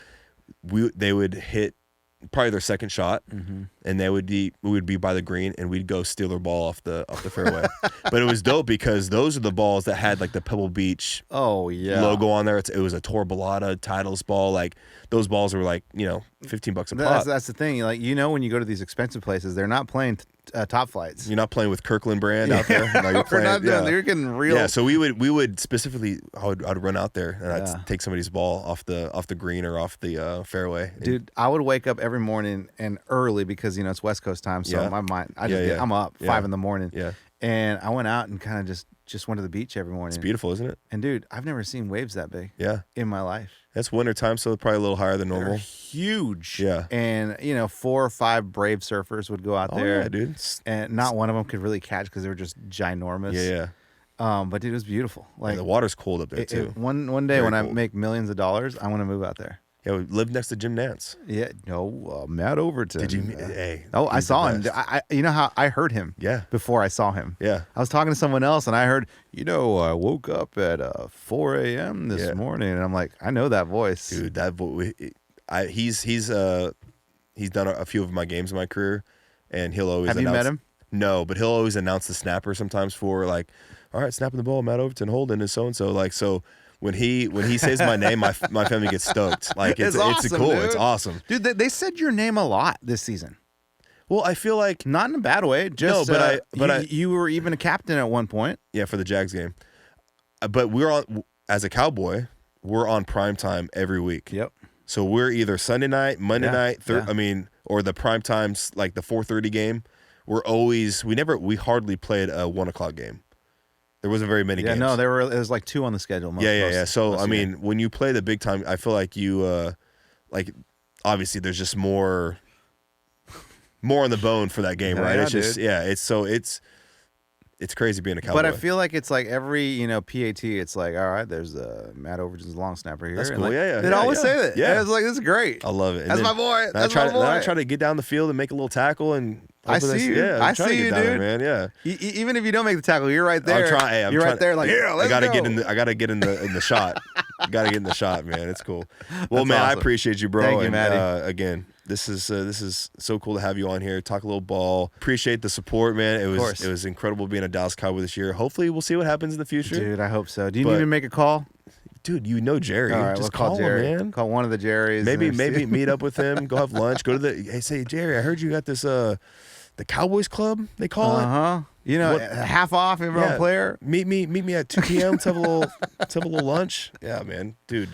They would hit probably their second shot, and we would be by the green, and we'd go steal their ball off the fairway. But it was dope because those are the balls that had like the Pebble Beach logo on there. It was a Torbalata Titleist ball. Like those balls were like $15 a pop. That's the thing. Like, when you go to these expensive places, they're not playing top flights. You're not playing with Kirkland brand out there. No, you're playing. You're getting real. Yeah, so we would specifically. I'd run out there and I'd take somebody's ball off the green or off the fairway. Dude, I would wake up every morning and early because it's West Coast time, so my mind. I'm up 5 in the morning. Yeah, and I went out and kind of just went to the beach every morning. It's beautiful, isn't it? And dude, I've never seen waves that big. Yeah, in my life. It's winter time, so probably a little higher than normal. They're huge. Yeah. And 4 or 5 brave surfers would go out there. Yeah, dude. And not one of them could really catch because they were just ginormous. Yeah. But dude, it was beautiful. Like the water's cold up there too. One day when I make millions of dollars, I want to move out there. Yeah, we lived next to Jim Nance. Yeah, no, Matt Overton. Did you? Hey. Oh, I saw him. You know how I heard him? Yeah. Before I saw him. Yeah. I was talking to someone else, and I heard, I woke up at 4 a.m. this morning, and I'm like, I know that voice, dude. That voice. He's done a few of my games in my career, and he'll always. Have you met him? No, but he'll always announce the snapper sometimes for like, all right, snapping the ball, Matt Overton, Holden is so and so. Like so. When he says my name, my family gets stoked. Like it's awesome, cool. Dude. It's awesome, dude. They said your name a lot this season. Well, I feel like not in a bad way. Just no, but you were even a captain at one point. Yeah, for the Jags game. but we're on as a Cowboy, we're on prime time every week. Yep. So we're either Sunday night, Monday night, yeah. I mean, or the prime times like the 4:30 game. We hardly played a 1:00 game. There wasn't very many games. No, there was like 2 on the schedule. Yeah. So I mean, when you play the big time, I feel like you like obviously there's just more on the bone for that game, right? Yeah, It's just it's crazy being a Cowboy. But I feel like it's like every, PAT, it's like, all right, there's Matt Overton's long snapper here. That's And cool. like, They always say that. Yeah. And it's like, this is great. I love it. That's my boy. That's my boy. Then I try to get down the field and make a little tackle and I see you. Yeah, I I'm trying to see get you, down dude. There, man. Yeah. Even if you don't make the tackle, you're right there. You're right there, like, yeah, let's I gotta go. get in the shot. Gotta get in the shot, man. It's cool. Well, That's man, I awesome. appreciate you, bro. Thank you, and, Matty. Again, this is so cool to have you on here. Talk a little ball. Appreciate the support, man. It was incredible being a Dallas Cowboy this year. Hopefully, we'll see what happens in the future. Dude, I hope so. Do you need to make a call? Dude, you know Jerry. All right, just we'll call Jerry. him, man. Call one of the Jerrys. Maybe meet up with him. Go have lunch. Go to hey, say Jerry, I heard you got this the Cowboys Club. They call it. Half off if you're a player. Meet me at 2 p.m. to have a little lunch. Yeah, man, dude.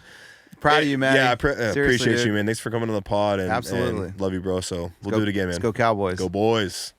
Proud of you, man. Yeah, I appreciate you, man. Thanks for coming on the pod. And, Absolutely. and love you, bro. So we'll do it again, man. Let's go Cowboys. Go boys.